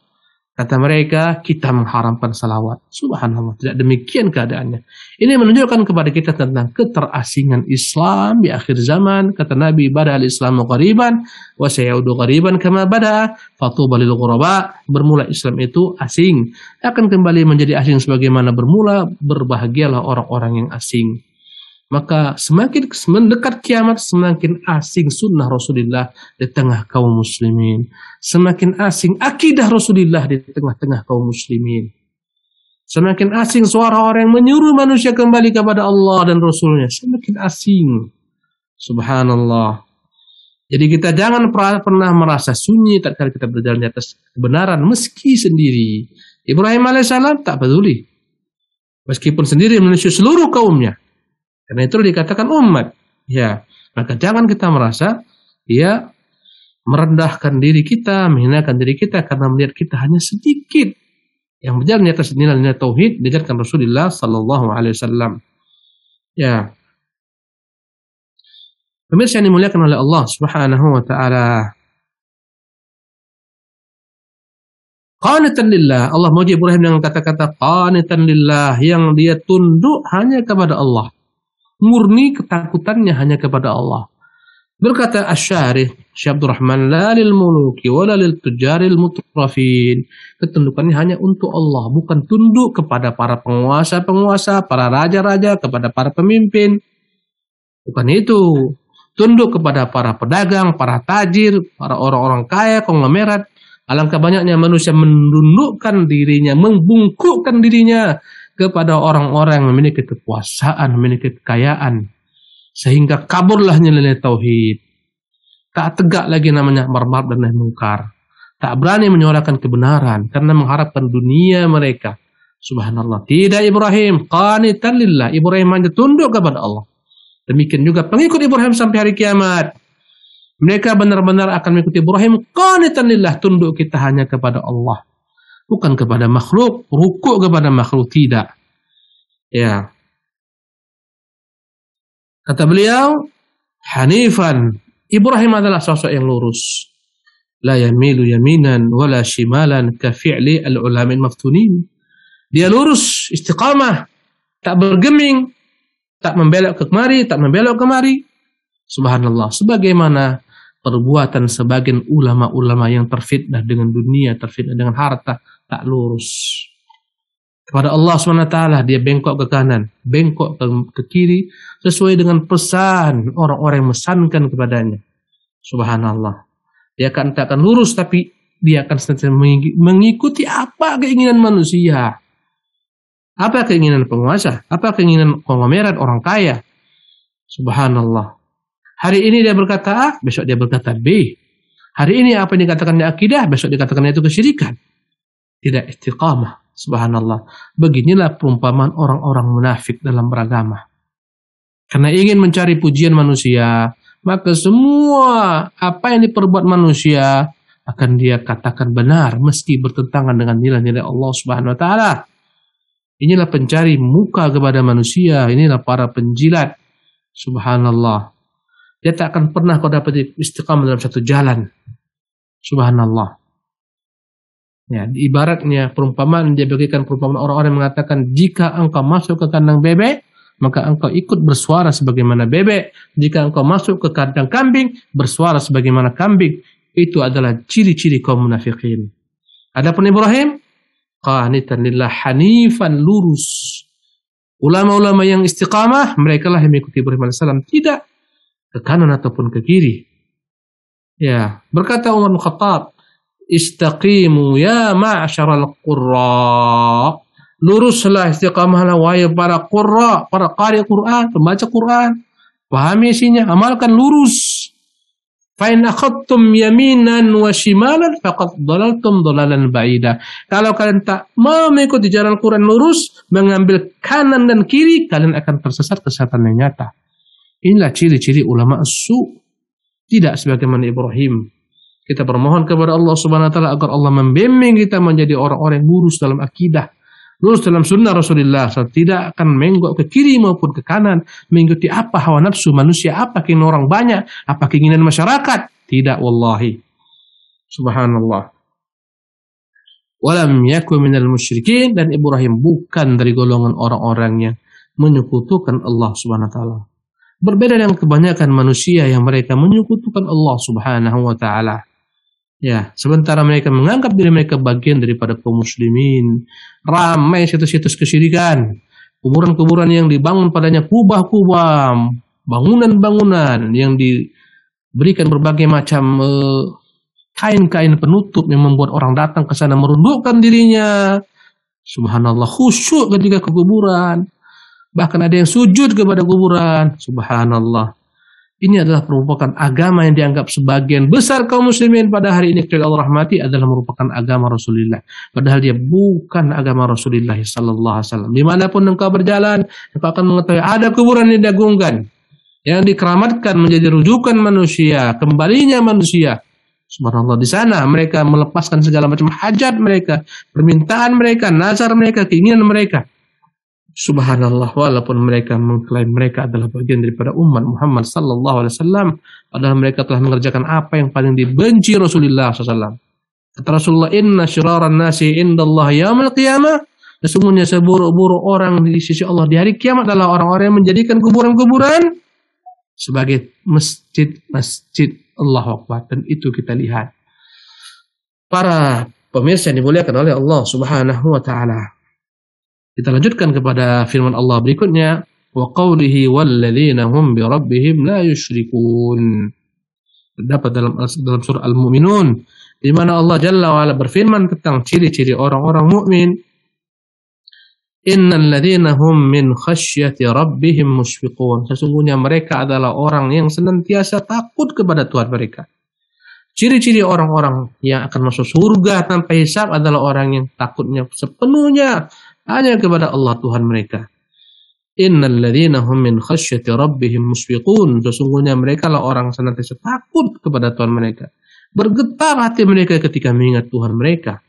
Speaker 2: Kata mereka, kita mengharamkan salawat. Subhanallah, tidak demikian keadaannya. Ini menunjukkan kepada kita tentang keterasingan Islam di akhir zaman. Kata Nabi, bada al-Islamu qariban, wa sayaudu qariban kama bada, fatuba lil ghuraba. Bermula Islam itu asing, akan kembali menjadi asing sebagaimana bermula. Berbahagialah orang-orang yang asing. Maka semakin mendekat kiamat, semakin asing sunnah Rasulullah di tengah kaum muslimin. Semakin asing akidah Rasulullah di tengah-tengah kaum muslimin. Semakin asing suara orang yang menyuruh manusia kembali kepada Allah dan Rasulnya. Semakin asing. Subhanallah. Jadi kita jangan pernah merasa sunyi tatkala kita berjalan di atas kebenaran meski sendiri. Ibrahim alaihissalam tak peduli. Meskipun sendiri manusia seluruh kaumnya. Karena itu dikatakan umat. Ya, maka jangan kita merasa merendahkan diri kita, menghinakan diri kita karena melihat kita hanya sedikit yang berjalan di atas nilai-nilai tauhid diajarkan Rasulullah sallallahu alaihi wasallam. Ya. Pemirsa yang dimuliakan oleh Allah Subhanahu wa taala. Qanitan lillah. Allah memuji Ibrahim dengan kata-kata qanitan lillah, yang dia tunduk hanya kepada Allah. Murni ketakutannya hanya kepada Allah. Berkata Asy-Syarih Syekh Abdul Rahman, la lil muluki wala lil tujaril mutrafin. Ketundukannya hanya untuk Allah, bukan tunduk kepada para penguasa-penguasa, para raja-raja, kepada para pemimpin. Bukan itu. Tunduk kepada para pedagang, para tajir, para orang-orang kaya, konglomerat. Alangkah banyaknya manusia menundukkan dirinya, membungkukkan dirinya kepada orang-orang yang memiliki kekuasaan, memiliki kekayaan, sehingga kaburlah nilai tauhid. Tak tegak lagi namanya amar ma'ruf dan nahi munkar. Tak berani menyuarakan kebenaran karena mengharapkan dunia mereka. Subhanallah. Tidak Ibrahim, qanitan lillah. Ibrahim hanya tunduk kepada Allah. Demikian juga pengikut Ibrahim sampai hari kiamat. Mereka benar-benar akan mengikuti Ibrahim, qanitan lillah, tunduk kita hanya kepada Allah. Bukan kepada makhluk, rukuk kepada makhluk, tidak. Ya. Kata beliau, hanifan. Ibrahim adalah sosok yang lurus. La yamilu yaminan wala shimalan ka fi'li al-ulamin maftunin. Dia lurus, istiqamah, tak bergeming, tak membelok ke kemari, tak membelok kemari. Subhanallah. Sebagaimana perbuatan sebagian ulama-ulama yang terfitnah dengan dunia, terfitnah dengan harta, tak lurus. Kepada Allah SWT dia bengkok ke kanan, bengkok ke kiri, sesuai dengan pesan orang-orang yang memesankan kepadanya. Subhanallah. Dia tak akan lurus, tapi dia akan senantiasa mengikuti apa keinginan manusia. Apa keinginan penguasa, apa keinginan konglomerat, orang kaya. Subhanallah. Hari ini dia berkata A, besok dia berkata B. Hari ini apa yang dikatakannya akidah, besok dikatakannya itu kesyirikan. Tidak istiqamah. Subhanallah. Beginilah perumpamaan orang-orang munafik dalam beragama. Karena ingin mencari pujian manusia, maka semua apa yang diperbuat manusia akan dia katakan benar meski bertentangan dengan nilai-nilai Allah Subhanahu wa taala. Inilah pencari muka kepada manusia, inilah para penjilat. Subhanallah. Dia tak akan pernah kau dapat istiqamah dalam satu jalan. Subhanallah. Ya, ibaratnya perumpamaan dia bagikan perumpamaan orang-orang yang mengatakan jika engkau masuk ke kandang bebek, maka engkau ikut bersuara sebagaimana bebek. Jika engkau masuk ke kandang kambing, bersuara sebagaimana kambing. Itu adalah ciri-ciri kaum munafikin. Adapun Ibrahim, qanitan lillah hanifan, lurus. Ulama-ulama yang istiqamah, mereka lah yang mengikuti Ibrahim AS, tidak ke kanan ataupun ke kiri. Ya, berkata Umar bin Khattab, istaqimu ya ma'asyaral qurra. Luruslah, istiqamahlah wahai para qurra, para qari Quran, pembaca Quran. Pahami isinya, amalkan lurus. Fa in akhadtum yaminan wa shimalan faqad dhalaltum dhalalan ba'ida. Kalau kalian tak mau mengikuti jalan Quran lurus, mengambil kanan dan kiri, kalian akan tersesat kesesatan yang nyata. Inilah ciri-ciri ulama as-su'. Tidak sebagaimana Ibrahim. Kita bermohon kepada Allah Subhanahu wa taala agar Allah membimbing kita menjadi orang-orang yang lurus dalam akidah, lurus dalam sunnah Rasulullah. Tidak akan menggok ke kiri maupun ke kanan, mengikuti apa hawa nafsu manusia, apa keinginan orang banyak, apa keinginan masyarakat. Tidak, wallahi. Subhanallah. Walam yakun minal musyrikin, dan Ibrahim bukan dari golongan orang-orang yang menyekutukan Allah Subhanahu wa taala. Berbeda dengan kebanyakan manusia yang mereka menyekutukan Allah Subhanahu wa taala. Ya, sementara mereka menganggap diri mereka bagian daripada kaum muslimin. Ramai situs-situs kesyirikan, kuburan-kuburan yang dibangun padanya kubah-kubah, bangunan-bangunan yang diberikan berbagai macam kain-kain penutup yang membuat orang datang ke sana merundukkan dirinya. Subhanallah, khusyuk ketika ke kuburan. Bahkan ada yang sujud kepada kuburan. Subhanallah. Ini adalah merupakan agama yang dianggap sebagian besar kaum muslimin pada hari ini kecuali Allah rahmati adalah merupakan agama Rasulullah. Padahal dia bukan agama Rasulullah sallallahu alaihi wasallam. Dimanapun engkau berjalan, engkau akan mengetahui ada kuburan yang diagungkan, yang dikeramatkan menjadi rujukan manusia, kembalinya manusia. Subhanallah, di sana mereka melepaskan segala macam hajat mereka, permintaan mereka, nazar mereka, keinginan mereka. Subhanallah, walaupun mereka mengklaim mereka adalah bagian daripada umat Muhammad sallallahu alaihi wasallam, padahal mereka telah mengerjakan apa yang paling dibenci Rasulullah SAW. Kata Rasulullah, inna syiraran nasi indallah yaumil qiyamah, sesungguhnya seburuk-buruk orang di sisi Allah di hari kiamat adalah orang-orang yang menjadikan kuburan-kuburan sebagai masjid-masjid. Allahu Akbar. Dan itu kita lihat. Para pemirsa yang dimuliakan oleh Allah Subhanahu wa taala. Kita lanjutkan kepada firman Allah berikutnya, wa qawlihi walladzina hum bi rabbihim la yusyrikun. Terdapat dalam surah Al-Mu'minun di mana Allah Jalla wa Ala berfirman tentang ciri-ciri orang-orang mukmin. Innal ladzina hum min khasyati rabbihim musyfiqun. Sesungguhnya mereka adalah orang yang senantiasa takut kepada Tuhan mereka. Ciri-ciri orang-orang yang akan masuk surga tanpa hisab adalah orang yang takutnya sepenuhnya hanya kepada Allah Tuhan mereka. Innal ladzina hum min khasyati rabbihim musyfiqun. Sesungguhnya mereka lah orang senantiasa takut kepada Tuhan mereka. Bergetar hati mereka ketika mengingat Tuhan mereka.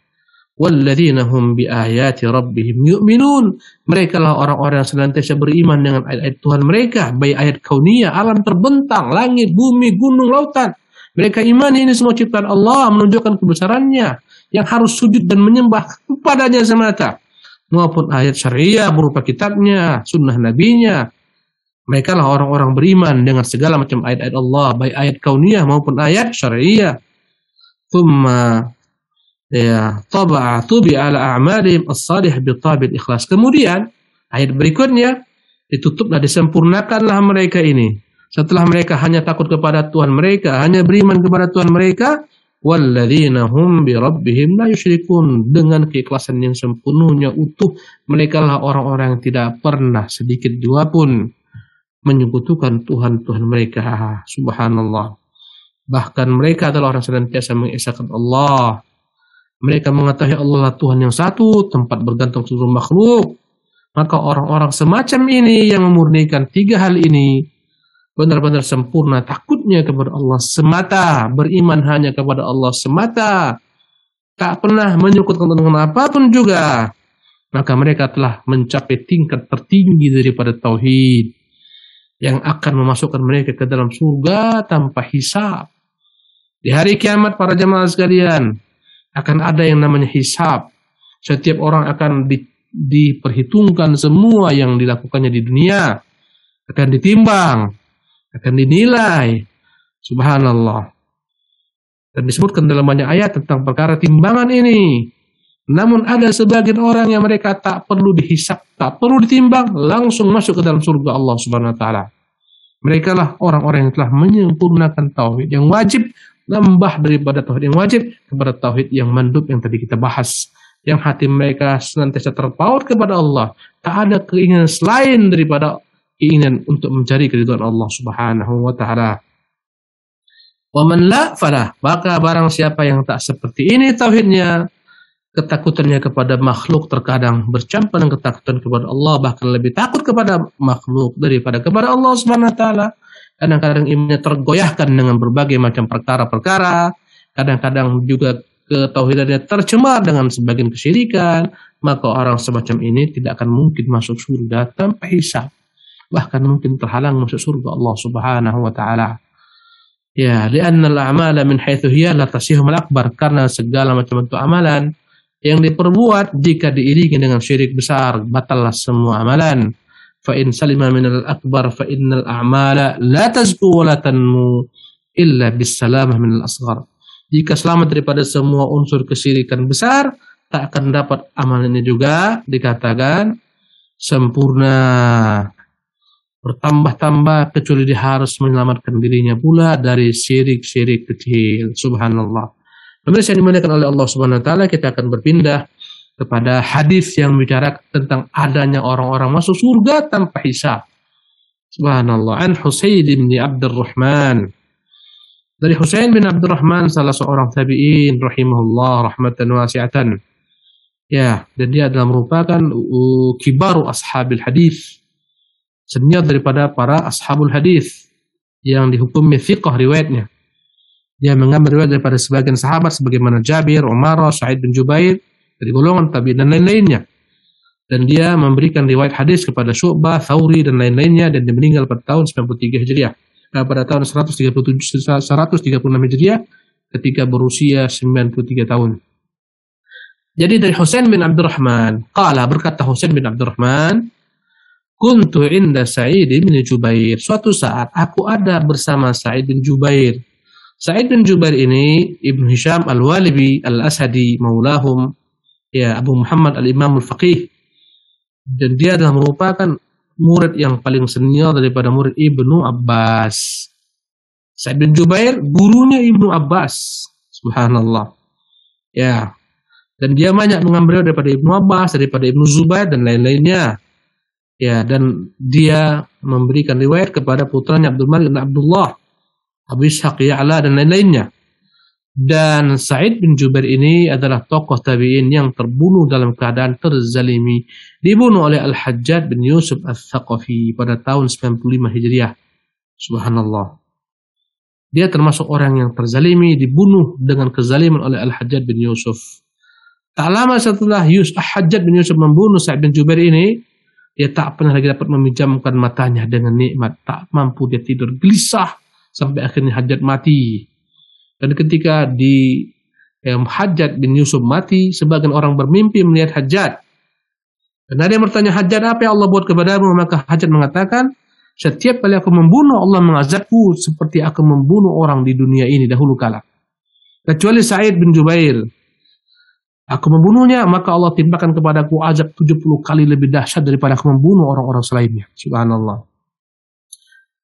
Speaker 2: Walladzina hum bi ayati rabbihim yu'minun. Mereka lah orang-orang yang senantiasa beriman dengan ayat-ayat Tuhan mereka, baik ayat kauniyah, alam terbentang, langit, bumi, gunung, lautan. Mereka imani ini semua ciptaan Allah, menunjukkan kebesarannya, yang harus sujud dan menyembah kepadanya semata. Maupun ayat syariah berupa kitabnya, sunnah nabinya. Mereka lah orang-orang beriman dengan segala macam ayat-ayat Allah, baik ayat kauniyah maupun ayat syariah. Thumma tubi ala a'malihim as-salih bitabil ikhlas. Kemudian ayat berikutnya ditutuplah, disempurnakanlah mereka ini. Setelah mereka hanya takut kepada Tuhan mereka, hanya beriman kepada Tuhan mereka, walladzina hum bi rabbihim la yusyrikun, dengan keikhlasan yang sepenuhnya utuh, mereka lah orang-orang yang tidak pernah sedikit jua pun menyekutukan Tuhan-Tuhan mereka. Subhanallah. Bahkan mereka adalah orang senantiasa mengesahkan Allah. Mereka mengetahui Allah lah Tuhan yang satu, tempat bergantung seluruh makhluk. Maka orang-orang semacam ini yang memurnikan tiga hal ini benar-benar sempurna takutnya kepada Allah semata, beriman hanya kepada Allah semata, tak pernah menyekutukan dengan apapun juga. Maka mereka telah mencapai tingkat tertinggi daripada tauhid yang akan memasukkan mereka ke dalam surga tanpa hisab. Di hari kiamat para jemaah sekalian, akan ada yang namanya hisab. Setiap orang akan diperhitungkan semua yang dilakukannya di dunia, akan ditimbang, akan dinilai. Subhanallah. Dan disebutkan dalam banyak ayat tentang perkara timbangan ini. Namun ada sebagian orang yang mereka tak perlu dihisab, tak perlu ditimbang, langsung masuk ke dalam surga Allah Subhanahu wa taala. Mereka lah orang-orang yang telah menyempurnakan tauhid yang wajib, nambah daripada tauhid yang wajib kepada tauhid yang mandub yang tadi kita bahas. Yang hati mereka senantiasa terpaut kepada Allah. Tak ada keinginan selain daripada keinginan untuk mencari keridhaan Allah Subhanahu wa taala. Wa man la falah, maka barang siapa yang tak seperti ini tauhidnya, ketakutannya kepada makhluk terkadang bercampur dengan ketakutan kepada Allah, bahkan lebih takut kepada makhluk daripada kepada Allah Subhanahu wa taala. Kadang-kadang imannya tergoyahkan dengan berbagai macam perkara-perkara, kadang-kadang juga ketauhidannya tercemar dengan sebagian kesyirikan, maka orang semacam ini tidak akan mungkin masuk surga tanpa hisab. Bahkan mungkin terhalang masuk surga Allah Subhanahu wa taala. Ya, li'anna al-a'mala min haitsu hiya la tasihhul akbar, karena segala macam bentuk amalan yang diperbuat jika diiringi dengan syirik besar, batallah semua amalan. Fa in salima minal akbar fa innal a'mala la tazku wa la tanmu illa bis salamah minal asghar. Jika selamat daripada semua unsur kesyirikan besar, tak akan dapat amal ini juga dikatakan sempurna, bertambah-tambah, kecuali dia harus menyelamatkan dirinya pula dari syirik-syirik kecil. Subhanallah. Pemirsa yang dimuliakan oleh Allah Subhanahu wa taala, kita akan berpindah kepada hadis yang bicara tentang adanya orang-orang masuk surga tanpa hisab. Subhanallah. An Husain bin Abdurrahman. Dari Husain bin Abdurrahman, salah seorang tabi'in rahimahullah rahmatan wasi'atan. Ya, dan dia adalah merupakan kibaru ashabil hadis. Senior daripada para ashabul hadis yang dihukumi thiqah riwayatnya. Dia mengambil riwayat daripada sebagian sahabat sebagaimana Jabir, Umar, Sa'id bin Jubair, dari golongan tabi'in dan lain-lainnya. Dan dia memberikan riwayat hadis kepada Syu'bah, Thawri dan lain-lainnya, dan dia meninggal pada tahun 93 Hijriah. Pada tahun 136 Hijriah ketika berusia 93 tahun. Jadi dari Husain bin Abdurrahman, qala, berkata Husain bin Abdurrahman, kuntu inda Sa'id bin Jubair. Suatu saat aku ada bersama Sa'id bin Jubair. Sa'id bin Jubair ini Ibnu Hisham Al-Walibi Al-Asadi maulahum, ya, Abu Muhammad Al-Imam Al-Faqih. Dan dia adalah merupakan murid yang paling senior daripada murid Ibnu Abbas. Sa'id bin Jubair gurunya Ibnu Abbas. Subhanallah. Ya. Dan dia banyak mengambil daripada Ibnu Abbas, daripada Ibnu Zubair dan lain-lainnya. Ya, dan dia memberikan riwayat kepada putranya Abdul Malik bin Abdullah, Abu Ishaq Ya'la dan lain-lainnya. Dan Sa'id bin Jubair ini adalah tokoh tabi'in yang terbunuh dalam keadaan terzalimi. Dibunuh oleh Al-Hajjaj bin Yusuf Al-Thaqafi pada tahun 95 Hijriah. Subhanallah. Dia termasuk orang yang terzalimi, dibunuh dengan kezaliman oleh Al-Hajjaj bin Yusuf. Tak lama setelah Al-Hajjaj bin Yusuf membunuh Sa'id bin Jubair ini, dia tak pernah lagi dapat memejamkan matanya dengan nikmat. Tak mampu dia tidur, gelisah sampai akhirnya Hajjaj mati. Dan ketika Hajjaj bin Yusuf mati, sebagian orang bermimpi melihat Hajjaj. Dan ada yang bertanya, Hajjaj, apa yang Allah buat kepadamu? Maka Hajjaj mengatakan, setiap kali aku membunuh, Allah mengazabku seperti aku membunuh orang di dunia ini dahulu kala. Kecuali Sa'id bin Jubair. Aku membunuhnya, maka Allah timpakan kepadaku azab 70 kali lebih dahsyat daripada aku membunuh orang-orang selainnya. Subhanallah.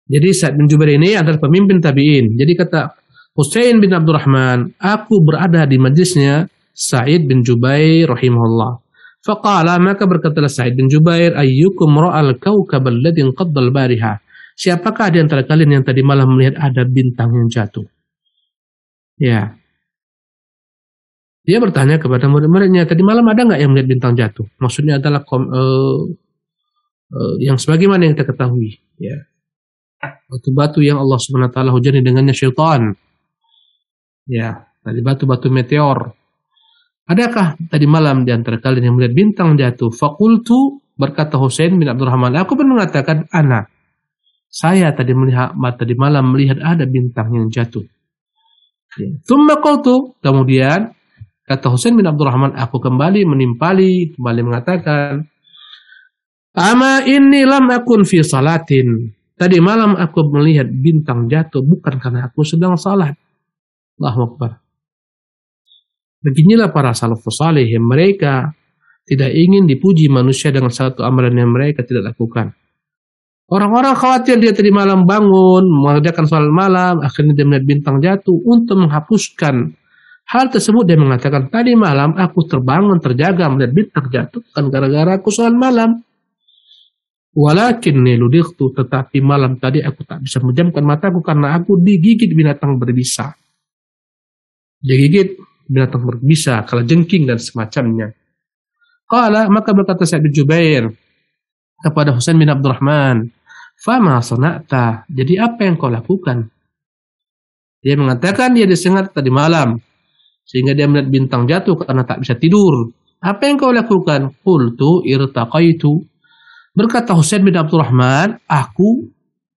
Speaker 2: Jadi Sa'id bin Jubair ini adalah pemimpin tabi'in. Jadi kata Husain bin Abdurrahman, aku berada di majlisnya Sa'id bin Jubair rahimahullah. Faqala, maka berkatalah Sa'id bin Jubair, ayyukum ra'al kawkab alladhi inqadda al-bariha. Siapakah di antara kalian yang tadi malam melihat ada bintang yang jatuh? Ya. Dia bertanya kepada murid-muridnya, tadi malam ada nggak yang melihat bintang jatuh? Maksudnya adalah yang sebagaimana yang kita ketahui, ya. Batu-batu yang Allah Subhanahu wa taala hujani dengannya syaitan. Ya, tadi batu-batu meteor. Adakah tadi malam di antara kalian yang melihat bintang jatuh? Faqultu, berkata Husain bin Abdurrahman, aku pun mengatakan, ana. Saya tadi malam melihat ada bintang yang jatuh. Tsumma qultu, kemudian kata Husain bin Abdurrahman, aku kembali mengatakan, ama inni lam akun fi salatin. Tadi malam aku melihat bintang jatuh bukan karena aku sedang salat. Allahu Akbar. Beginilah para salafus saleh, yang mereka tidak ingin dipuji manusia dengan satu amalan yang mereka tidak lakukan. Orang-orang khawatir dia tadi malam bangun, mengerjakan salat malam, akhirnya dia melihat bintang jatuh. Untuk menghapuskan hal tersebut, dia mengatakan, tadi malam aku terbangun, terjaga melihat bintang jatuh, bukan gara-gara aku salat malam. Walakinni ludightu, tetapi malam tadi aku tak bisa menjamkan mataku karena aku digigit binatang berbisa. Digigit binatang berbisa, kalajengking dan semacamnya. Qala, maka berkata Sa'id bin Jubair kepada Husain bin Abdurrahman, fama sana'ta, jadi apa yang kau lakukan? Dia mengatakan dia disengat tadi malam, sehingga dia melihat bintang jatuh karena tak bisa tidur. Apa yang kau lakukan? Qultu irtaqaitu. Berkata Husain bin Abdurrahman, aku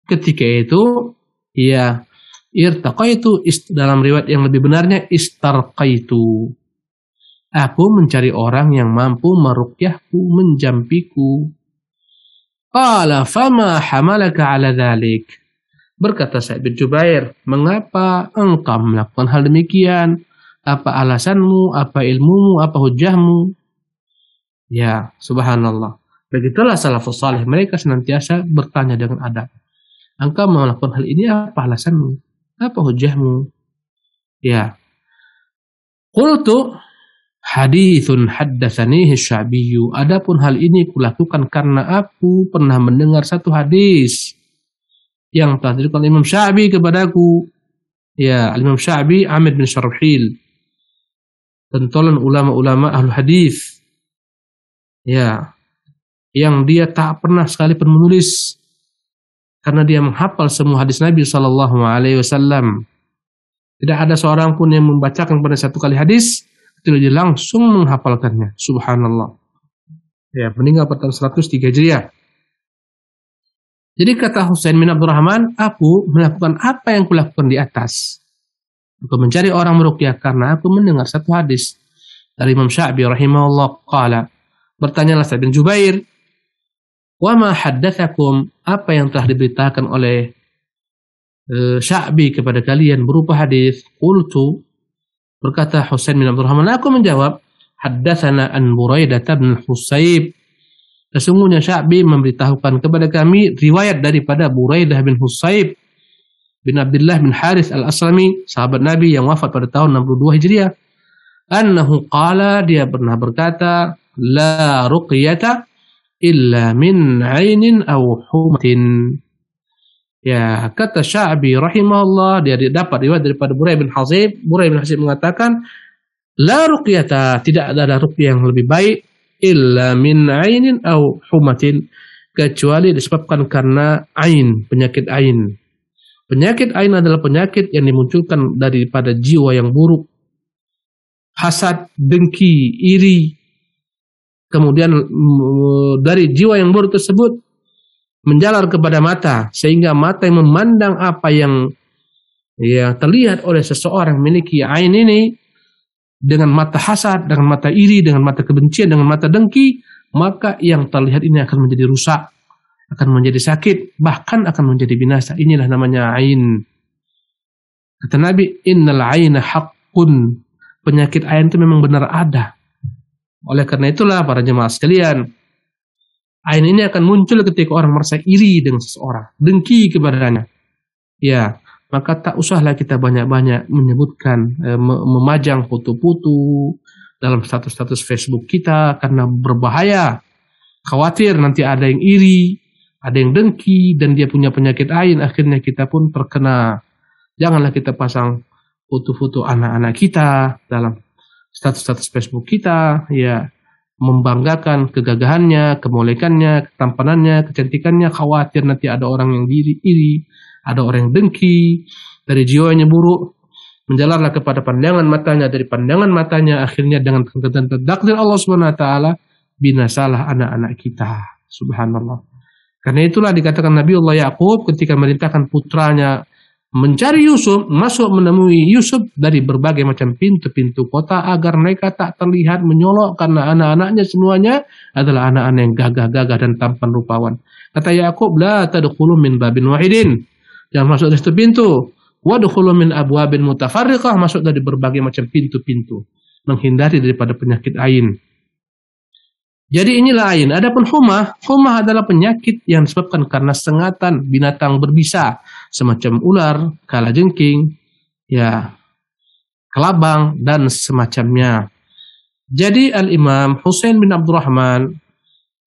Speaker 2: ketika itu, ya, irtaqaitu, dalam riwayat yang lebih benarnya istarqaitu. Aku mencari orang yang mampu meruqyahku, menjampiku. Qala fama hamalaka ala dhalik. Berkata Sa'id bin Jubair, mengapa engkau melakukan hal demikian? Apa alasanmu, apa ilmumu, apa hujahmu? Ya, subhanallah. Begitulah salafus salih. Mereka senantiasa bertanya dengan adab. Engkau melakukan hal ini, apa alasanmu? Apa hujahmu? Ya. Qultu hadithun haddatsanihi Sya'biyyu. Adapun hal ini kulakukan karena aku pernah mendengar satu hadis yang telah diriwayatkan Imam Sya'bi kepadaku. Ya, Imam Sya'bi Amir bin Syarhil, pentolan ulama-ulama ahlu hadis. Ya, yang dia tak pernah sekalipun menulis karena dia menghafal semua hadis Nabi sallallahu alaihi wasallam. Tidak ada seorang pun yang membacakan pada satu kali hadis kecuali dia langsung menghafalkannya. Subhanallah. Ya, meninggal pada tahun 103 Hijriah. Jadi kata Husain bin Abdurrahman, aku melakukan apa yang kulakukan di atas. Aku mencari orang meruqyah karena aku mendengar satu hadis dari Imam Sya'bi rahimahullah qala. Bertanyalah Sa'id bin Jubair, wa ma haddatsakum, apa yang telah diberitakan oleh Sya'bi kepada kalian berupa hadis? Qultu, berkata Husain bin Abdurrahman, aku menjawab, haddatsana an Buraidah bin Husayb. Sesungguhnya Sya'bi memberitahukan kepada kami riwayat daripada Buraidah bin Husayb bin Abdullah bin Haris al-Aslami, sahabat Nabi yang wafat pada tahun 62 Hijriah. Annahu qala, dia pernah berkata, la ruqyata illa min 'ainin aw humatin. Ya, kata Sya'bi rahimahullah, dia dapat riwayat daripada Buraidah bin Husayb. Buraidah bin Husayb mengatakan, la ruqyata, tidak ada ruqyah yang lebih baik illa min ainin aw humatin, kecuali disebabkan karena ain, penyakit ain. Penyakit ain adalah penyakit yang dimunculkan daripada jiwa yang buruk, hasad, dengki, iri. Kemudian dari jiwa yang buruk tersebut menjalar kepada mata, sehingga mata yang memandang apa yang terlihat oleh seseorang memiliki ain ini dengan mata hasad, dengan mata iri, dengan mata kebencian, dengan mata dengki, maka yang terlihat ini akan menjadi rusak, akan menjadi sakit, bahkan akan menjadi binasa. Inilah namanya ain. Kata Nabi, innal aina haqqun. Penyakit ain itu memang benar ada. Oleh karena itulah para jemaah sekalian, ain ini akan muncul ketika orang merasa iri dengan seseorang, dengki kepadanya. Ya, maka tak usahlah kita banyak-banyak menyebutkan, memajang foto-foto dalam status-status Facebook kita karena berbahaya. Khawatir nanti ada yang iri, ada yang dengki, dan dia punya penyakit ain, akhirnya kita pun terkena. Janganlah kita pasang foto-foto anak-anak kita dalam status-status Facebook kita, ya, membanggakan kegagahannya, kemolekannya, ketampanannya, kecantikannya. Khawatir nanti ada orang yang iri, ada orang yang dengki, dari jiwanya buruk, menjalarlah kepada pandangan matanya, dari pandangan matanya akhirnya dengan takdir Allah Subhanahu wa taala binasalah anak-anak kita. Subhanallah. Karena itulah dikatakan Nabiullah Yaqub ketika merintahkan putranya mencari Yusuf, masuk menemui Yusuf dari berbagai macam pintu-pintu kota agar mereka tak terlihat menyolok, karena anak-anaknya semuanya adalah anak-anak yang gagah-gagah dan tampan rupawan. Kata Yaqub, la tadkhulu min babin wahidin. Jangan masuk dari satu pintu. Wadkhulu min abwabin mutafarriqah, masuk dari berbagai macam pintu-pintu, menghindari daripada penyakit ain. Jadi inilah ain. Adapun humah adalah penyakit yang disebabkan karena sengatan binatang berbisa semacam ular, kalajengking, ya, kelabang dan semacamnya. Jadi Al-Imam Husain bin Abdurrahman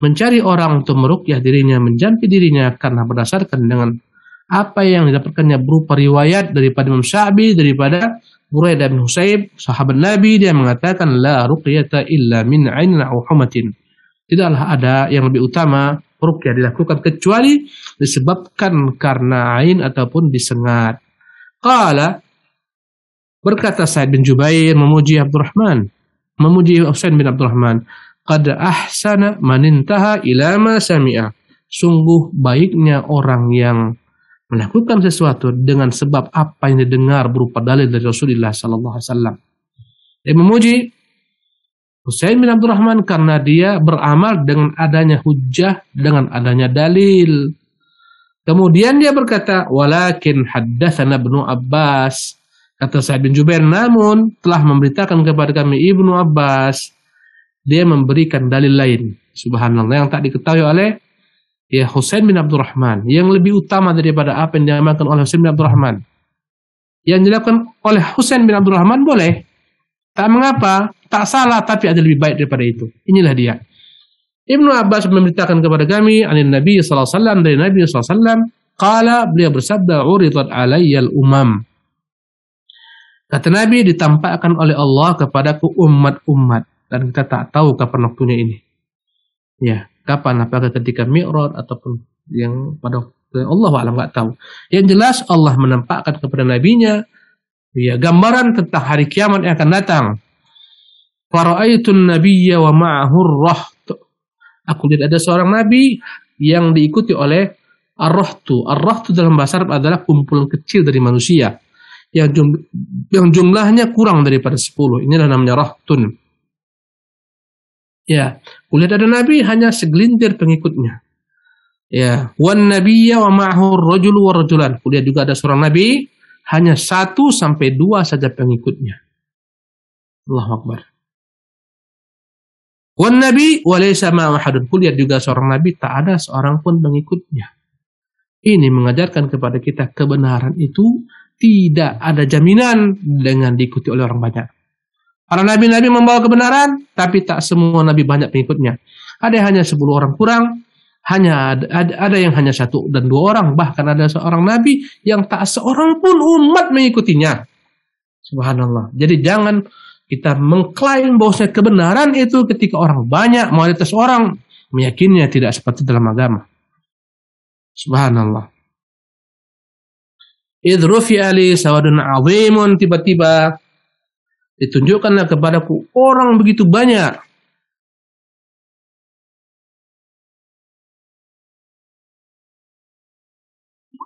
Speaker 2: mencari orang untuk meruqyah dirinya, menjampi dirinya karena berdasarkan dengan apa yang didapatkannya berupa riwayat daripada Imam Sya'bi, daripada Buraidah bin Husayb, sahabat Nabi. Dia mengatakan, la ruqyata illa min ainin aw humatin. Tidaklah ada yang lebih utama ruqyah dilakukan kecuali disebabkan karena ain ataupun disengat. Qala, berkata Sa'id bin Jubair memuji Abdurrahman, memuji Husain bin Abdurrahman, qad ahsana man intaha ila ma sami'a. Sungguh baiknya orang yang melakukan sesuatu dengan sebab apa yang didengar berupa dalil dari Rasulullah sallallahu alaihi wasallam. Dia memuji Husain bin Abdurrahman karena dia beramal dengan adanya hujjah, dengan adanya dalil. Kemudian dia berkata, walakin haddatsana Ibnu Abbas. Kata Sa'id bin Jubair, namun telah memberitakan kepada kami Ibnu Abbas. Dia memberikan dalil lain. Subhanallah, yang tak diketahui oleh Husain bin Abdurrahman. Yang lebih utama daripada apa yang diamalkan oleh Husain bin Abdurrahman. Yang dilakukan oleh Husain bin Abdurrahman boleh. Tak mengapa, tak salah, tapi ada lebih baik daripada itu. Inilah dia. Ibnu Abbas memberitakan kepada kami anin Nabi sallallahu alaihi wasallam, dari Nabi sallallahu alaihi wasallam, qala, beliau bersabda, uridat alayyal umam. Kata Nabi, ditampakkan oleh Allah kepadaku umat-umat, dan kita tak tahu kapan waktunya ini. Ya, kapan, apakah ketika Mi'raj ataupun yang pada Allah alam, enggak tahu. Yang jelas Allah menampakkan kepada nabinya gambaran tentang hari kiamat yang akan datang. Fara'aitun nabiyya wa ma'ahu ar-raht. Aku lihat ada seorang nabi yang diikuti oleh ar-rahtu. Ar-rahtu dalam bahasa Arab adalah kumpulan kecil dari manusia yang jumlahnya kurang daripada 10. Inilah namanya rahtun. Ya, kulihat ada nabi hanya segelintir pengikutnya. Ya, wan nabiyya wa ma'ahu ar-rajulu wa rajulan. Kulihat juga ada seorang nabi hanya 1 sampai 2 saja pengikutnya. Allahu Akbar. Wan nabi wa laysa ma'ahu ahadun. Kulihat juga seorang nabi tak ada seorang pun pengikutnya. Ini mengajarkan kepada kita kebenaran itu tidak ada jaminan dengan diikuti oleh orang banyak. Para nabi-nabi membawa kebenaran, tapi tak semua nabi banyak pengikutnya. Ada yang hanya 10 orang kurang, ada yang hanya 1 dan 2 orang, bahkan ada seorang nabi yang tak seorang pun umat mengikutinya. Subhanallah. Jadi jangan kita mengklaim bahwasanya kebenaran itu ketika orang banyak, mayoritas orang meyakininya, tidak seperti dalam agama. Subhanallah. Idh rufi'a li sawadun 'azimun, tiba-tiba ditunjukkanlah kepadaku orang begitu banyak.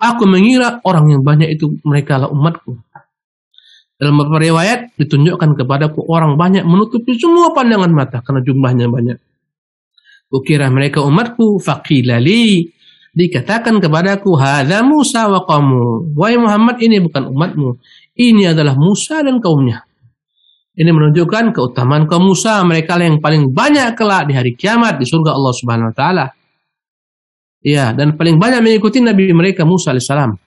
Speaker 2: Aku mengira orang yang banyak itu mereka lah umatku. Dalam beberapa riwayat ditunjukkan kepadaku orang banyak menutupi semua pandangan mata karena jumlahnya banyak. Kukira mereka umatku, faqilali, dikatakan kepadaku, hadza Musa wa qaumu. Wahai Muhammad, ini bukan umatmu, ini adalah Musa dan kaumnya. Ini menunjukkan keutamaan kaum Musa, mereka yang paling banyak kelak di hari kiamat di surga Allah Subhanahu wa taala. Ya, dan paling banyak mengikuti nabi mereka Musa alaihissalam.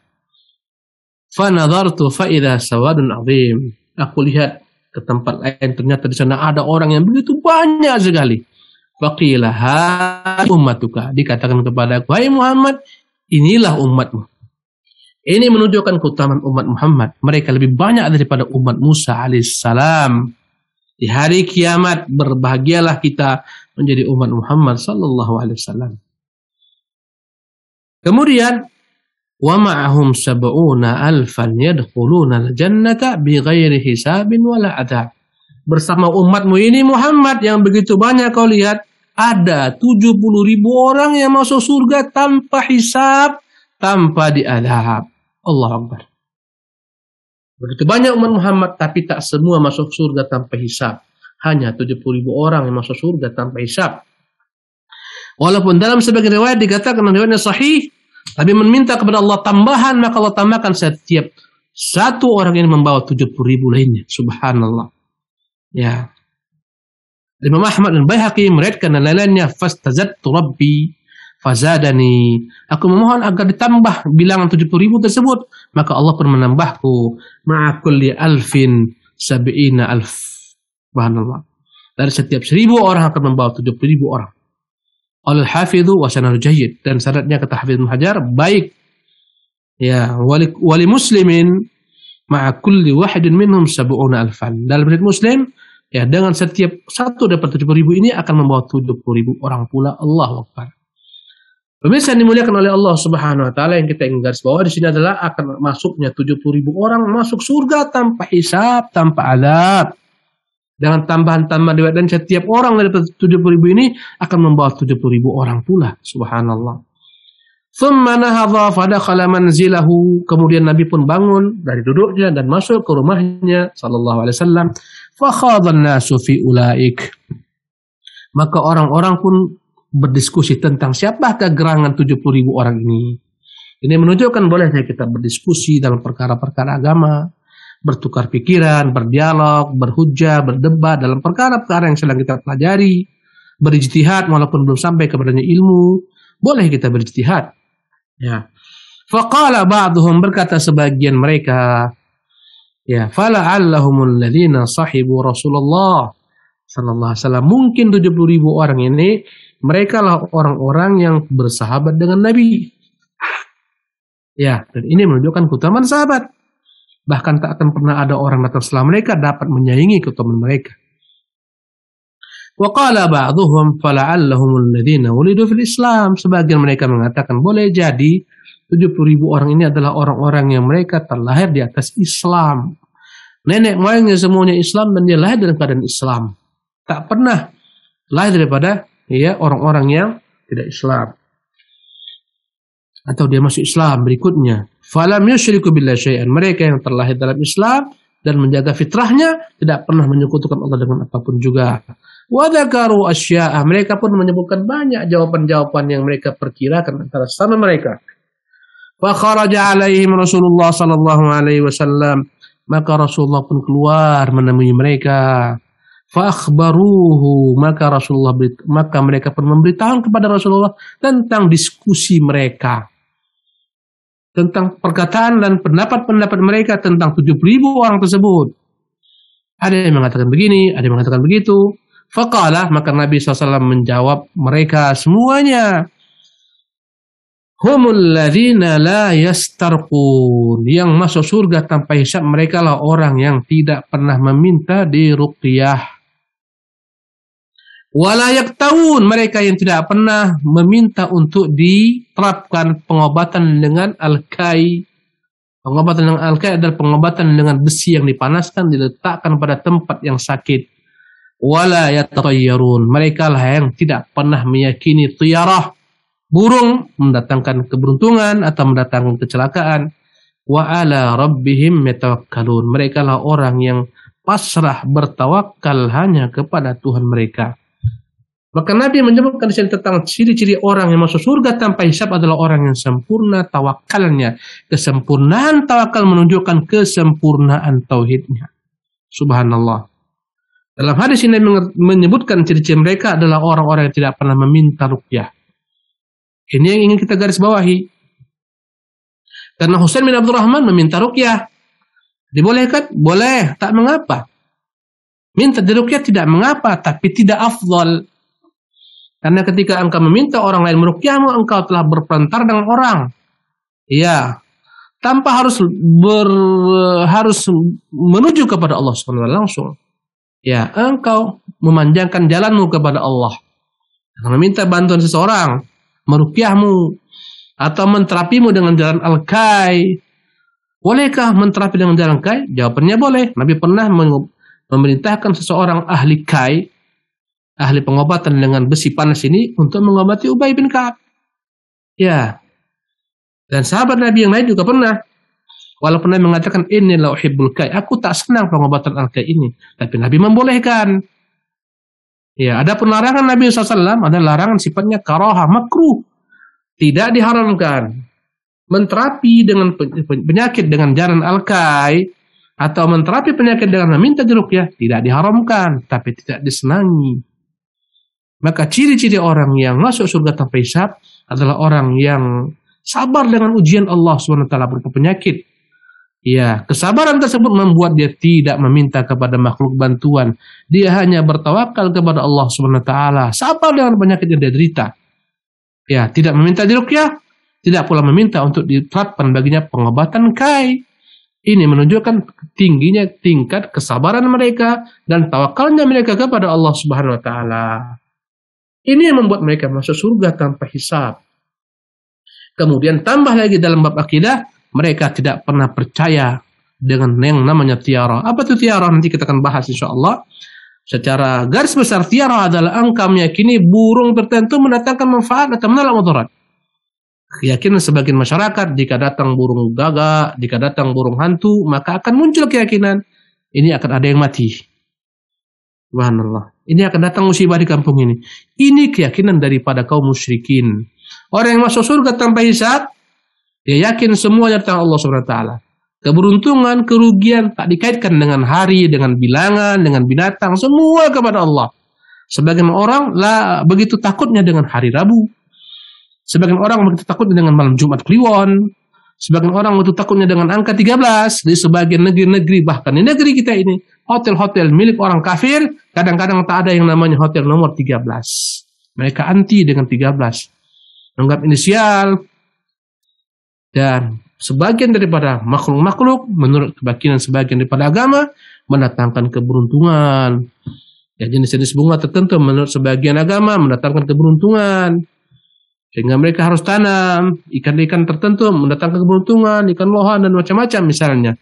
Speaker 2: Fa nadartu fa idza sawadun azim. Aku lihat ke tempat lain, ternyata di sana ada orang yang begitu banyak sekali. Faqila ha ummatuka, dikatakan kepada aku, hai Muhammad, inilah umatmu. Ini menunjukkan keutamaan umat Muhammad. Mereka lebih banyak daripada umat Musa alaihissalam. Di hari kiamat berbahagialah kita menjadi umat Muhammad sallallahu alaihi wasallam. Kemudian wa ma'ahum sab'una alfan yadkhuluna al-jannata bighairi hisabin wala adab. Bersama umatmu ini Muhammad yang begitu banyak kau lihat, ada 70.000 orang yang masuk surga tanpa hisab, tanpa diadab. Allahu Akbar. Begitu banyak umat Muhammad, tapi tak semua masuk surga tanpa hisab. Hanya 70.000 orang yang masuk surga tanpa hisab. Walaupun dalam sebagian riwayat dikatakan riwayatnya sahih, tapi meminta kepada Allah tambahan, maka Allah tambahkan setiap satu orang ini membawa 70.000 lainnya. Subhanallah. Ya. Imam Ahmad dan Baihaqi meriwayatkan dan lainnya, fastazadtu rabbi fazadani. Aku memohon agar ditambah bilangan 70.000 tersebut, maka Allah pun menambahku ma'a kulli alfin sab'ina alf. Subhanallah. Dari setiap 1.000 orang akan membawa 70.000 orang. Al-hafidhu wa sanadu jayyid, dan syaratnya kata Hafidz Ibnu Hajar baik. Ya, wali muslimin ma'a kulli wahidin minhum sab'una alfan. Dalam riwayat Muslim, ya, dengan setiap satu dapat 70.000 ini akan membawa 70.000 orang pula. Allahu Akbar. Pemirsa yang dimuliakan oleh Allah Subhanahu wa taala, yang kita ingin garis bawah di sini adalah akan masuknya 70.000 orang masuk surga tanpa hisab, tanpa azab. Dengan tambahan-tambahan riwayat, dan setiap orang dari 70.000 ini akan membawa 70.000 orang pula. Subhanallah. Thumma nahadha fadakhala manzilahu. Kemudian Nabi pun bangun dari duduknya dan masuk ke rumahnya sallallahu alaihi wasallam. Fakhadhan nasu fi ulaik. Maka orang-orang pun berdiskusi tentang siapakah gerangan 70.000 orang ini. Ini menunjukkan bolehnya kita berdiskusi dalam perkara-perkara agama, bertukar pikiran, berdialog, berhujjah, berdebat dalam perkara-perkara yang sedang kita pelajari, berijtihad walaupun belum sampai kepadanya ilmu, boleh kita berijtihad. Ya. Faqala ba'duhum, berkata sebagian mereka, ya, fala'allahumul ladzina sahibu Rasulullah sallallahu alaihi wasallam. Mungkin 70.000 orang ini mereka lah orang-orang yang bersahabat dengan Nabi. Ya, dan ini menunjukkan keutamaan sahabat. Bahkan tak akan pernah ada orang datang setelah mereka dapat menyaingi keutamaan mereka. Wa qala ba'dhuhum fala'allahumul ladzina wulidu fil Islam. Sebagian mereka mengatakan boleh jadi 70.000 orang ini adalah orang-orang yang mereka terlahir di atas Islam. Nenek moyangnya semuanya Islam dan dia lahir dalam keadaan Islam. Tak pernah lahir daripada orang-orang yang tidak Islam. Atau dia masuk Islam berikutnya. Falam yusyriku billahi syai'an. Mereka yang terlahir dalam Islam dan menjaga fitrahnya tidak pernah menyekutukan Allah dengan apapun juga. Wa dzakaru asya'a. Mereka pun menyebutkan banyak jawaban-jawaban yang mereka perkirakan antara sama mereka. Fa kharaja alaihim Rasulullah sallallahu alaihi wasallam. Maka Rasulullah pun keluar menemui mereka. Fa akhbaruhu. Maka mereka pun memberitahu kepada Rasulullah tentang diskusi mereka, tentang perkataan dan pendapat-pendapat mereka tentang 70.000 orang tersebut. Ada yang mengatakan begini, ada yang mengatakan begitu. Faqala, maka Nabi SAW menjawab mereka semuanya. Humul ladzina la yastarqun. Yang masuk surga tanpa hisab mereka lah orang yang tidak pernah meminta diruqyah. Wala yaktawun, mereka yang tidak pernah meminta untuk diterapkan pengobatan dengan al-kai. Pengobatan dengan al-kai adalah pengobatan dengan besi yang dipanaskan diletakkan pada tempat yang sakit. Wala yatatayyarun, mereka lah yang tidak pernah meyakini tiyarah, burung mendatangkan keberuntungan atau mendatangkan kecelakaan. Wa ala rabbihim yatawakkalun, mereka lah orang yang pasrah bertawakal hanya kepada Tuhan mereka. Maka Nabi menyebutkan di sini tentang ciri-ciri orang yang masuk surga tanpa hisab adalah orang yang sempurna tawakalnya. Kesempurnaan tawakal menunjukkan kesempurnaan tauhidnya. Subhanallah. Dalam hadis ini menyebutkan ciri-ciri mereka adalah orang-orang yang tidak pernah meminta ruqyah. Ini yang ingin kita garis bawahi. Karena Husain bin Abdurrahman meminta ruqyah. Dibolehkan? Boleh, tak mengapa. Minta diruqyah tidak mengapa, tapi tidak afdal. Karena ketika engkau meminta orang lain meruqyahmu, engkau telah berperantara dengan orang. Ya, tanpa harus menuju kepada Allah SWT langsung. Ya, engkau memanjangkan jalanmu kepada Allah. Meminta bantuan seseorang meruqyahmu atau menterapimu dengan jalan al-kai. Bolehkah menterapi dengan jalan kai? Jawabannya boleh. Nabi pernah memerintahkan seseorang ahli kai, ahli pengobatan dengan besi panas ini untuk mengobati Ubay bin Ka'ab. Ya. Dan sahabat Nabi yang lain juga pernah. Walaupun Nabi mengatakan inni la uhibbul kai, aku tak senang pengobatan al-kai ini, tapi Nabi membolehkan. Ya, ada larangan Nabi SAW, ada larangan sifatnya karaha, makruh. Tidak diharamkan. Menterapi dengan penyakit dengan jalan al-kai atau menterapi penyakit dengan meminta diruqyah tidak diharamkan, tapi tidak disenangi. Maka ciri-ciri orang yang masuk surga tanpa hisab adalah orang yang sabar dengan ujian Allah SWT berupa penyakit. Ya, kesabaran tersebut membuat dia tidak meminta kepada makhluk bantuan. Dia hanya bertawakal kepada Allah SWT. Sabar dengan penyakit yang dia derita. Ya, tidak meminta diruqyah, tidak pula meminta untuk diterapkan baginya pengobatan kai. Ini menunjukkan tingginya tingkat kesabaran mereka dan tawakalnya mereka kepada Allah SWT. Ini yang membuat mereka masuk surga tanpa hisab. Kemudian tambah lagi dalam bab akidah, mereka tidak pernah percaya dengan yang namanya tiara. Apa itu tiara? Nanti kita akan bahas insyaAllah. Secara garis besar, tiara adalah engkau meyakini burung tertentu mendatangkan manfaat atau menolak mudarat. Keyakinan sebagian masyarakat, jika datang burung gagak, jika datang burung hantu, maka akan muncul keyakinan ini akan ada yang mati. Subhanallah. Ini akan datang musibah di kampung ini. Ini keyakinan daripada kaum musyrikin. Orang yang masuk surga tanpa hisab, dia yakin semuanya tentang Allah Subhanahu wa taala. Keberuntungan, kerugian tak dikaitkan dengan hari, dengan bilangan, dengan binatang, semua kepada Allah. Sebagian orang begitu takutnya dengan hari Rabu. Sebagian orang begitu takutnya dengan malam Jumat Kliwon. Sebagian orang begitu takutnya dengan angka 13. Di sebagian negeri-negeri, bahkan di negeri kita ini, hotel-hotel milik orang kafir, kadang-kadang tak ada yang namanya hotel nomor 13. Mereka anti dengan 13. Anggap inisial. Dan sebagian daripada makhluk-makhluk, menurut keyakinan sebagian daripada agama, mendatangkan keberuntungan. Ya, jenis-jenis bunga tertentu menurut sebagian agama mendatangkan keberuntungan. Sehingga mereka harus tanam ikan-ikan tertentu mendatangkan keberuntungan, ikan lohan dan macam-macam misalnya.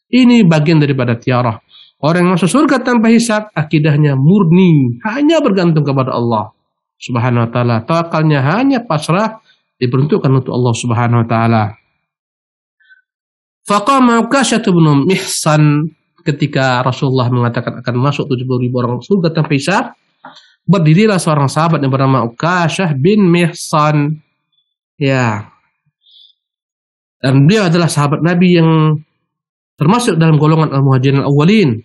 Speaker 2: Ini bagian daripada tiarah. Orang yang masuk surga tanpa hisab, akidahnya murni, hanya bergantung kepada Allah Subhanahu wa taala. Tawakalnya hanya pasrah, diperuntukkan untuk Allah Subhanahu wa taala. Faqama Uqasyah bin Mihsan, ketika Rasulullah mengatakan akan masuk 70.000 orang surga tanpa hisab, berdirilah seorang sahabat yang bernama Uqasyah bin Mihsan. Ya. Dan beliau adalah sahabat Nabi yang termasuk dalam golongan al-muhajirin al-awwalin,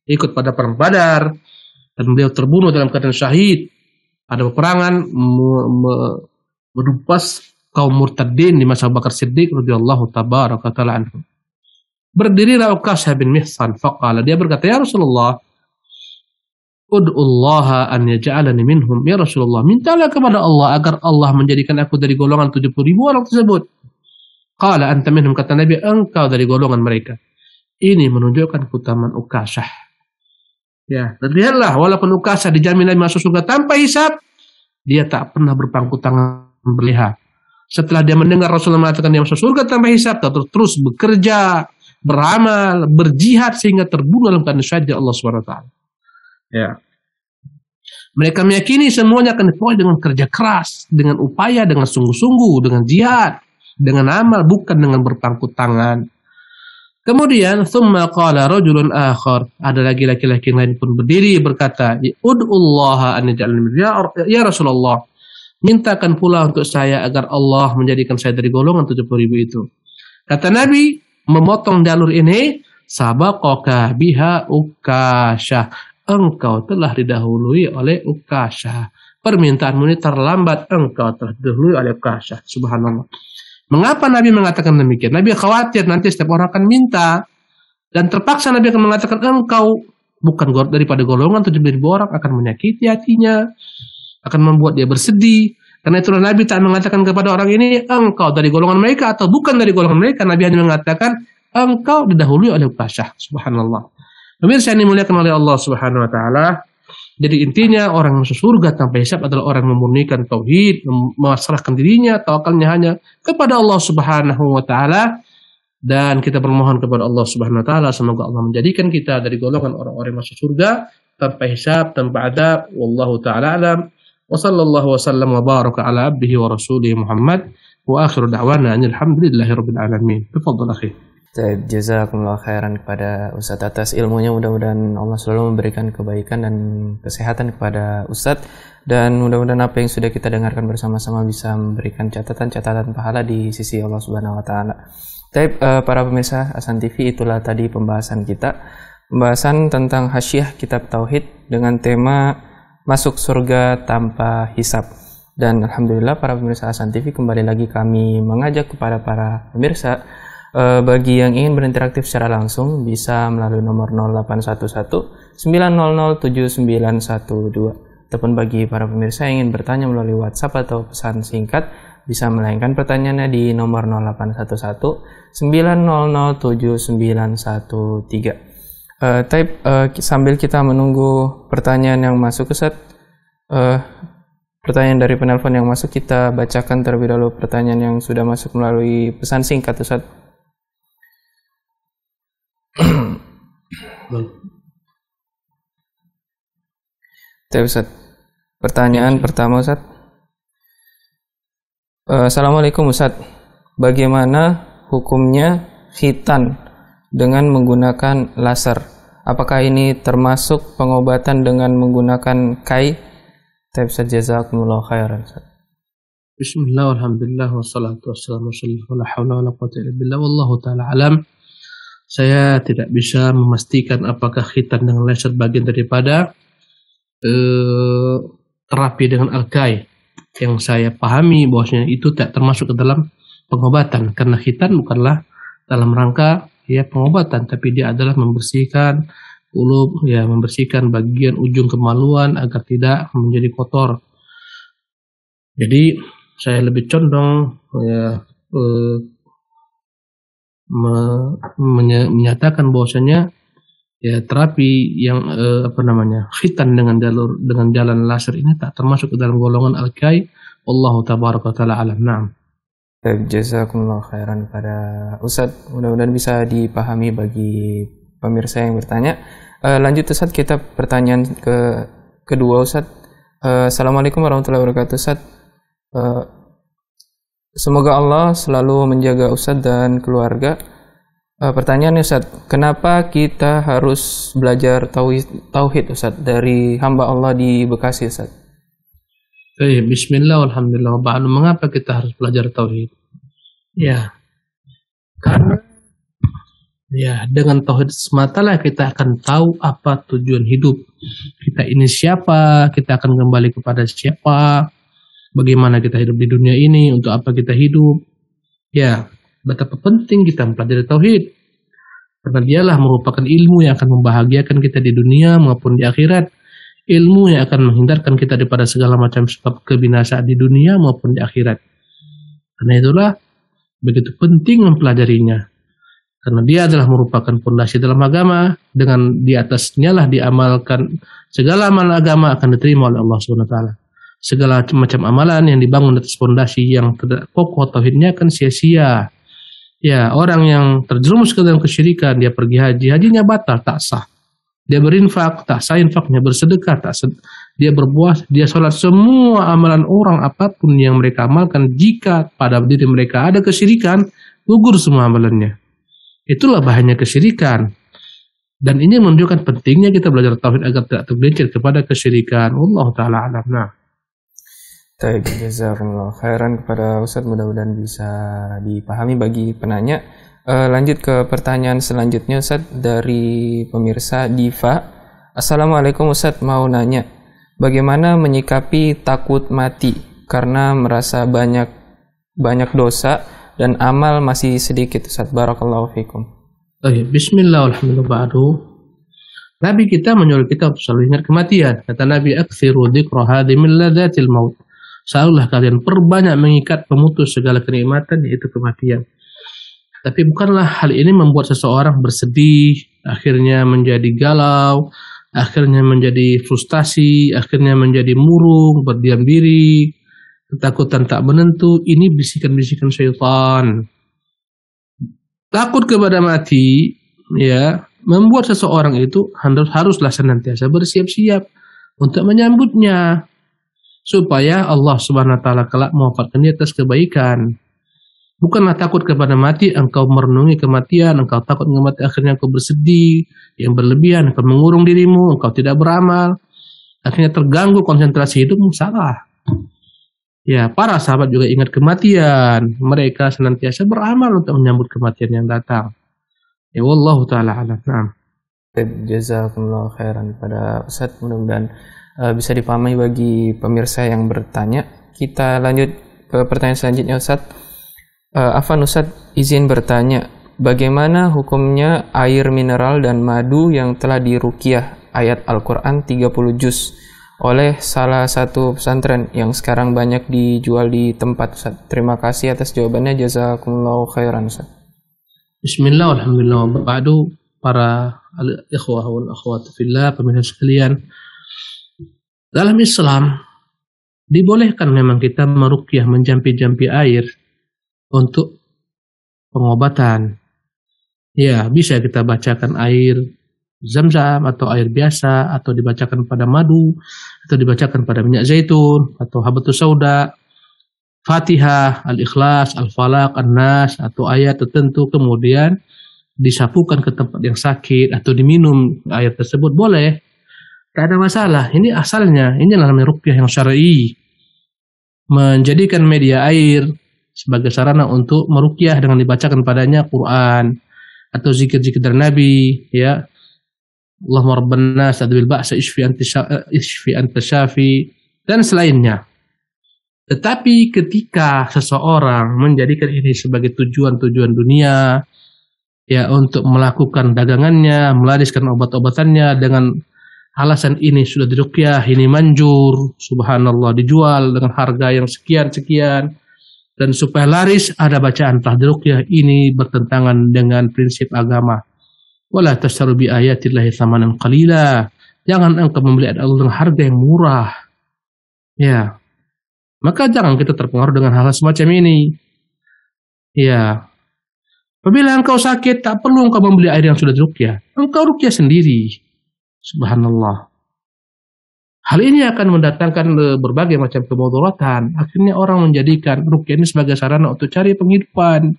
Speaker 2: ikut pada perang Badar, dan beliau terbunuh dalam keadaan syahid pada peperangan menumpas kaum murtadin di masa Abu Bakar Siddiq radhiyallahu tabaraka taala anhu. Berdirilah Uqasyah bin Mihsan, faqala, dia berkata, ya Rasulullah, ud'ullaha an yaj'alani minhum. Ya Rasulullah, mintalah kepada Allah agar Allah menjadikan aku dari golongan 70.000 orang tersebut. Qala anta minhum, kata Nabi, engkau dari golongan mereka. Ini menunjukkan keutamaan Uqasyah. Ya, dan lihatlah, walaupun Uqasyah dijamin Nabi masuk surga tanpa hisab, dia tak pernah berpangku tangan berleha. Setelah dia mendengar Rasulullah mengatakan dia masuk surga tanpa hisab, terus bekerja, beramal, berjihad sehingga terbunuh dalam keadaan syahid Allah Subhanahu wa taala. Ya. Mereka meyakini semuanya akan diperoleh dengan kerja keras, dengan upaya, dengan sungguh-sungguh, dengan jihad, dengan amal, bukan dengan berpangku tangan. Kemudian thumma qala rajulun akhar, ada lagi laki-laki lain pun berdiri berkata, ud'ullaha an yaj'alni, ya Rasulullah, mintakan pula untuk saya agar Allah menjadikan saya dari golongan 70.000 itu. Kata Nabi, memotong jalur ini, sabaqaka biha Uqasyah, engkau telah didahului oleh Uqasyah. Permintaanmu ini terlambat, engkau telah didahului oleh Uqasyah. Subhanallah. Mengapa Nabi mengatakan demikian? Nabi khawatir nanti setiap orang akan minta, dan terpaksa Nabi akan mengatakan engkau bukan daripada golongan 70.000 orang, akan menyakiti hatinya, akan membuat dia bersedih. Karena itulah Nabi tak mengatakan kepada orang ini engkau dari golongan mereka atau bukan dari golongan mereka. Nabi hanya mengatakan engkau didahului oleh Uqasyah. Subhanallah. Pemirsa yang dimuliakan oleh Allah Subhanahu wa taala. Jadi intinya orang yang masuk surga tanpa hisab adalah orang yang memurnikan tauhid, memasrahkan dirinya, tawakalnya hanya kepada Allah Subhanahu wa taala, dan kita bermohon kepada Allah Subhanahu wa taala semoga Allah menjadikan kita dari golongan orang-orang yang masuk surga tanpa hisab, tanpa adab. Wallahu taala alam. Wa sallallahu wasallam wa baraka ala abdihi wa rasulih Muhammad wa akhiru da'wana alhamdulillahirabbil alamin. Tafadhal akhi.
Speaker 1: Jazakumullah khairan kepada Ustadz atas ilmunya. Mudah-mudahan Allah selalu memberikan kebaikan dan kesehatan kepada Ustadz, dan mudah-mudahan apa yang sudah kita dengarkan bersama-sama bisa memberikan catatan-catatan pahala di sisi Allah Subhanahu wa taala. Para pemirsa Hasan TV, itulah tadi pembahasan kita. Pembahasan tentang Hasyiah Kitab Tauhid dengan tema masuk surga tanpa hisab. Dan alhamdulillah para pemirsa Hasan TV, kembali lagi kami mengajak kepada para pemirsa, bagi yang ingin berinteraksi secara langsung bisa melalui nomor 0811 900 7912, ataupun bagi para pemirsa yang ingin bertanya melalui WhatsApp atau pesan singkat bisa melayangkan pertanyaannya di nomor 0811 900 7913. Sambil kita menunggu pertanyaan yang masuk, Ustaz, pertanyaan dari penelpon yang masuk kita bacakan terlebih dahulu pertanyaan yang sudah masuk melalui pesan singkat, Ustaz. Ustaz, pertanyaan pertama, Ustaz. Assalamualaikum Ustaz, bagaimana hukumnya khitan dengan menggunakan laser? Apakah ini termasuk pengobatan dengan menggunakan kai? Ustaz, jazakumullah khairan.
Speaker 2: Bismillah, alhamdulillah, wassalatu wassalamu ala hawla wala quwwata illa billah, wallahu ta'ala alam. Saya tidak bisa memastikan apakah khitan dengan laser bagian daripada terapi dengan al-kai. Yang saya pahami bahwasanya itu tak termasuk ke dalam pengobatan, karena khitan bukanlah dalam rangka pengobatan, tapi dia adalah membersihkan kulub, membersihkan bagian ujung kemaluan agar tidak menjadi kotor. Jadi saya lebih condong menyatakan bahwasanya terapi yang khitan dengan jalan laser ini tak termasuk ke dalam golongan al-kai. Wallahu tabaraka taala alam. Naam.
Speaker 1: Jazakumullah khairan pada Ustaz. Mudah-mudahan bisa dipahami bagi pemirsa yang bertanya. Lanjut Ustaz, kita pertanyaan kedua Ustaz. Assalamualaikum warahmatullahi wabarakatuh Ustaz. Semoga Allah selalu menjaga Ustaz dan keluarga. Pertanyaannya Ustaz, kenapa kita harus belajar tauhid Ustaz dari hamba Allah di Bekasi Ustaz?
Speaker 2: Bismillah, alhamdulillah, mengapa kita harus belajar tauhid? Karena dengan tauhid sematalah kita akan tahu apa tujuan hidup. Kita ini siapa, kita akan kembali kepada siapa, bagaimana kita hidup di dunia ini, untuk apa kita hidup. Betapa penting kita mempelajari tauhid. Karena dialah merupakan ilmu yang akan membahagiakan kita di dunia maupun di akhirat. Ilmu yang akan menghindarkan kita daripada segala macam sebab kebinasaan di dunia maupun di akhirat. Karena itulah begitu penting mempelajarinya. Karena dia adalah merupakan fondasi dalam agama. Dengan di atasnya lah diamalkan segala amal agama akan diterima oleh Allah SWT. Segala macam amalan yang dibangun atas fondasi yang tidak kokoh tauhidnya akan sia-sia. Orang yang terjerumus ke dalam kesyirikan, dia pergi haji, hajinya batal, tak sah. Dia berinfak, tak sah infaknya, bersedekah, tak sah. Dia berpuasa, dia sholat, semua amalan orang apapun yang mereka amalkan, jika pada diri mereka ada kesyirikan, gugur semua amalannya. Itulah bahayanya kesyirikan. Dan ini menunjukkan pentingnya kita belajar tauhid agar tidak tergelincir kepada kesyirikan. Allah Ta'ala alam.
Speaker 1: Jazakumullah khairan kepada Ustaz, mudah-mudahan bisa dipahami bagi penanya. Lanjut ke pertanyaan selanjutnya Ustaz dari pemirsa Diva. Assalamualaikum Ustaz, mau nanya bagaimana menyikapi takut mati karena merasa banyak dosa dan amal masih sedikit Ustaz. Barakallahu fikum.
Speaker 2: Bismillah, alhamdulillah. Nabi kita menyuruh kita untuk selalu ingat kematian. Kata Nabi, "Aktsiru dzikra hadhi min ladzatil maut." Selalulah kalian perbanyak mengikat pemutus segala kenikmatan, yaitu kematian. Tapi bukanlah hal ini membuat seseorang bersedih, akhirnya menjadi galau, akhirnya menjadi frustasi, akhirnya menjadi murung, berdiam diri, ketakutan tak menentu. Ini bisikan-bisikan syaitan. Takut kepada mati, membuat seseorang itu haruslah senantiasa bersiap-siap untuk menyambutnya, supaya Allah Subhanahu wa taala kelak mewafatkan dia atas kebaikan. Bukanlah takut kepada mati, engkau merenungi kematian, engkau takut dengan mati, akhirnya engkau bersedih yang berlebihan, engkau mengurung dirimu, engkau tidak beramal, akhirnya terganggu konsentrasi hidupmu. Salah. Para sahabat juga ingat kematian, mereka senantiasa beramal untuk menyambut kematian yang datang. Wallahu ta'ala alam.
Speaker 1: Jazakumullah khairan pada Ustaz, mudah-mudahan bisa dipahami bagi pemirsa yang bertanya. Kita lanjut ke pertanyaan selanjutnya Ustaz. Afan Ustaz, izin bertanya, bagaimana hukumnya air mineral dan madu yang telah diruqyah ayat Al-Quran 30 juz oleh salah satu pesantren yang sekarang banyak dijual di tempat Ustaz? Terima kasih atas jawabannya. Jazakumullah khairan Ustaz.
Speaker 2: Bismillah, alhamdulillah, ba'du. Para ikhwah wal akhwat fillah, pemirsa sekalian, dalam Islam dibolehkan memang kita meruqyah, menjampi-jampi air untuk pengobatan. Bisa kita bacakan air zam-zam atau air biasa, atau dibacakan pada madu, atau dibacakan pada minyak zaitun, atau habatus sauda, Fatihah, Al-Ikhlas, Al-Falaq, An-Nas, atau ayat tertentu, kemudian disapukan ke tempat yang sakit atau diminum air tersebut boleh, tak ada masalah. Ini asalnya, ini namanya ruqyah yang syar'i, menjadikan media air sebagai sarana untuk meruqyah dengan dibacakan padanya Quran atau zikir-zikir dari Nabi, ya. Allahumma rabban nas adbil ba'sa ishfi anta syafi dan selainnya. Tetapi ketika seseorang menjadikan ini sebagai tujuan-tujuan dunia, ya, untuk melakukan dagangannya, melariskan obat-obatannya dengan alasan ini sudah diruqyah, ini manjur, subhanallah, dijual dengan harga yang sekian-sekian, dan supaya laris ada bacaan telah diruqyah, ini bertentangan dengan prinsip agama. Wala tasyaru bi ayatillahi thamanan qalila. Jangan engkau membeli ayat Allah dengan harga yang murah. Ya. Maka jangan kita terpengaruh dengan hal semacam ini. Ya. Apabila engkau sakit, tak perlu engkau membeli air yang sudah diruqyah. Engkau ruqyah sendiri. Subhanallah. Hal ini akan mendatangkan berbagai macam kemudaratan. Akhirnya orang menjadikan ruqyah ini sebagai sarana untuk cari penghidupan,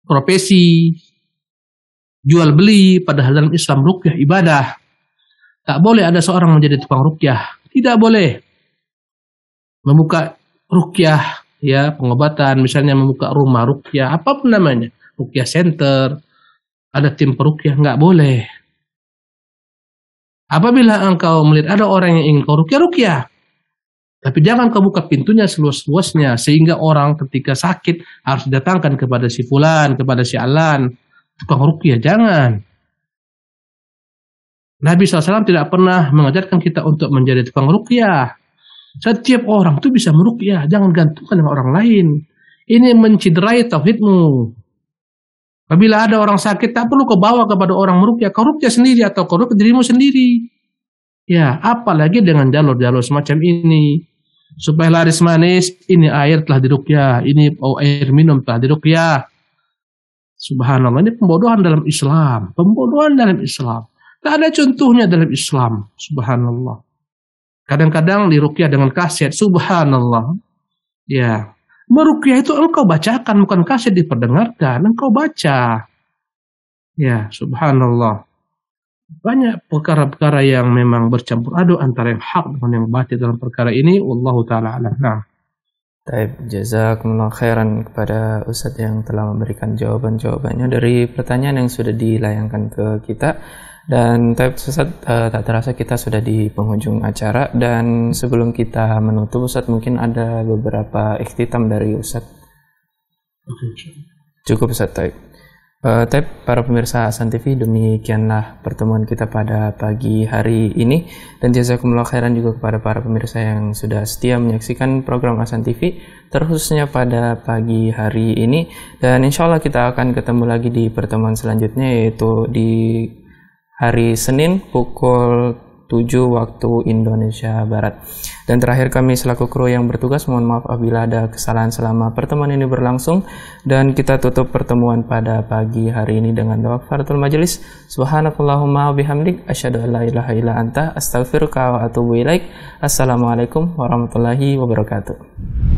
Speaker 2: profesi, jual beli, padahal dalam Islam ruqyah ibadah. Tak boleh ada seorang menjadi tukang ruqyah. Tidak boleh. Membuka ruqyah, ya, pengobatan, misalnya membuka rumah ruqyah, apapun namanya, ruqyah center, ada tim peruqyah, nggak boleh. Apabila engkau melihat ada orang yang ingin kau ruqyah, tapi jangan kau buka pintunya seluas-luasnya sehingga orang ketika sakit harus didatangkan kepada si fulan, kepada si alan, tukang ruqyah. Jangan. Nabi SAW tidak pernah mengajarkan kita untuk menjadi tukang ruqyah. Setiap orang itu bisa meruqyah, jangan gantungkan dengan orang lain. Ini menciderai tauhidmu. Apabila ada orang sakit, tak perlu kau bawa kepada orang meruqyah, kau ruqyah sendiri atau kau ruqyah dirimu sendiri. Ya, apalagi dengan jalur-jalur semacam ini. Supaya laris manis, ini air telah diruqyah, ini air minum telah diruqyah. Subhanallah, ini pembodohan dalam Islam. Pembodohan dalam Islam. Tak ada contohnya dalam Islam. Subhanallah. Kadang-kadang diruqyah dengan kaset. Subhanallah. Ya. Meruqyah itu engkau bacakan, bukan kaset diperdengarkan. Engkau baca. Ya, subhanallah. Banyak perkara-perkara yang memang bercampur aduk antara yang hak dengan yang batil dalam perkara ini. Wallahu ta'ala a'lam. Nah.
Speaker 1: Taib, jazakumullah khairan kepada Ustadz yang telah memberikan jawaban-jawabannya dari pertanyaan yang sudah dilayangkan ke kita. Dan Taib, Ustadz, tak terasa kita sudah di penghujung acara. Dan sebelum kita menutup, Ustadz, mungkin ada beberapa ikhtitam dari Ustadz. Cukup, Ustadz. Taib. Taib, para pemirsa Hasan TV, demikianlah pertemuan kita pada pagi hari ini. Dan jazakumullah khairan juga kepada para pemirsa yang sudah setia menyaksikan program Hasan TV, terkhususnya pada pagi hari ini. Dan insya Allah kita akan ketemu lagi di pertemuan selanjutnya, yaitu di hari Senin pukul 7 waktu Indonesia Barat. Dan terakhir, kami selaku kru yang bertugas mohon maaf apabila ada kesalahan selama pertemuan ini berlangsung. Dan kita tutup pertemuan pada pagi hari ini dengan doa kafaratul majelis. Subhanakallahumma bihamdik asyhadu an la ilaha illa anta astaghfiruka wa atubu ilaik. Assalamualaikum warahmatullahi wabarakatuh.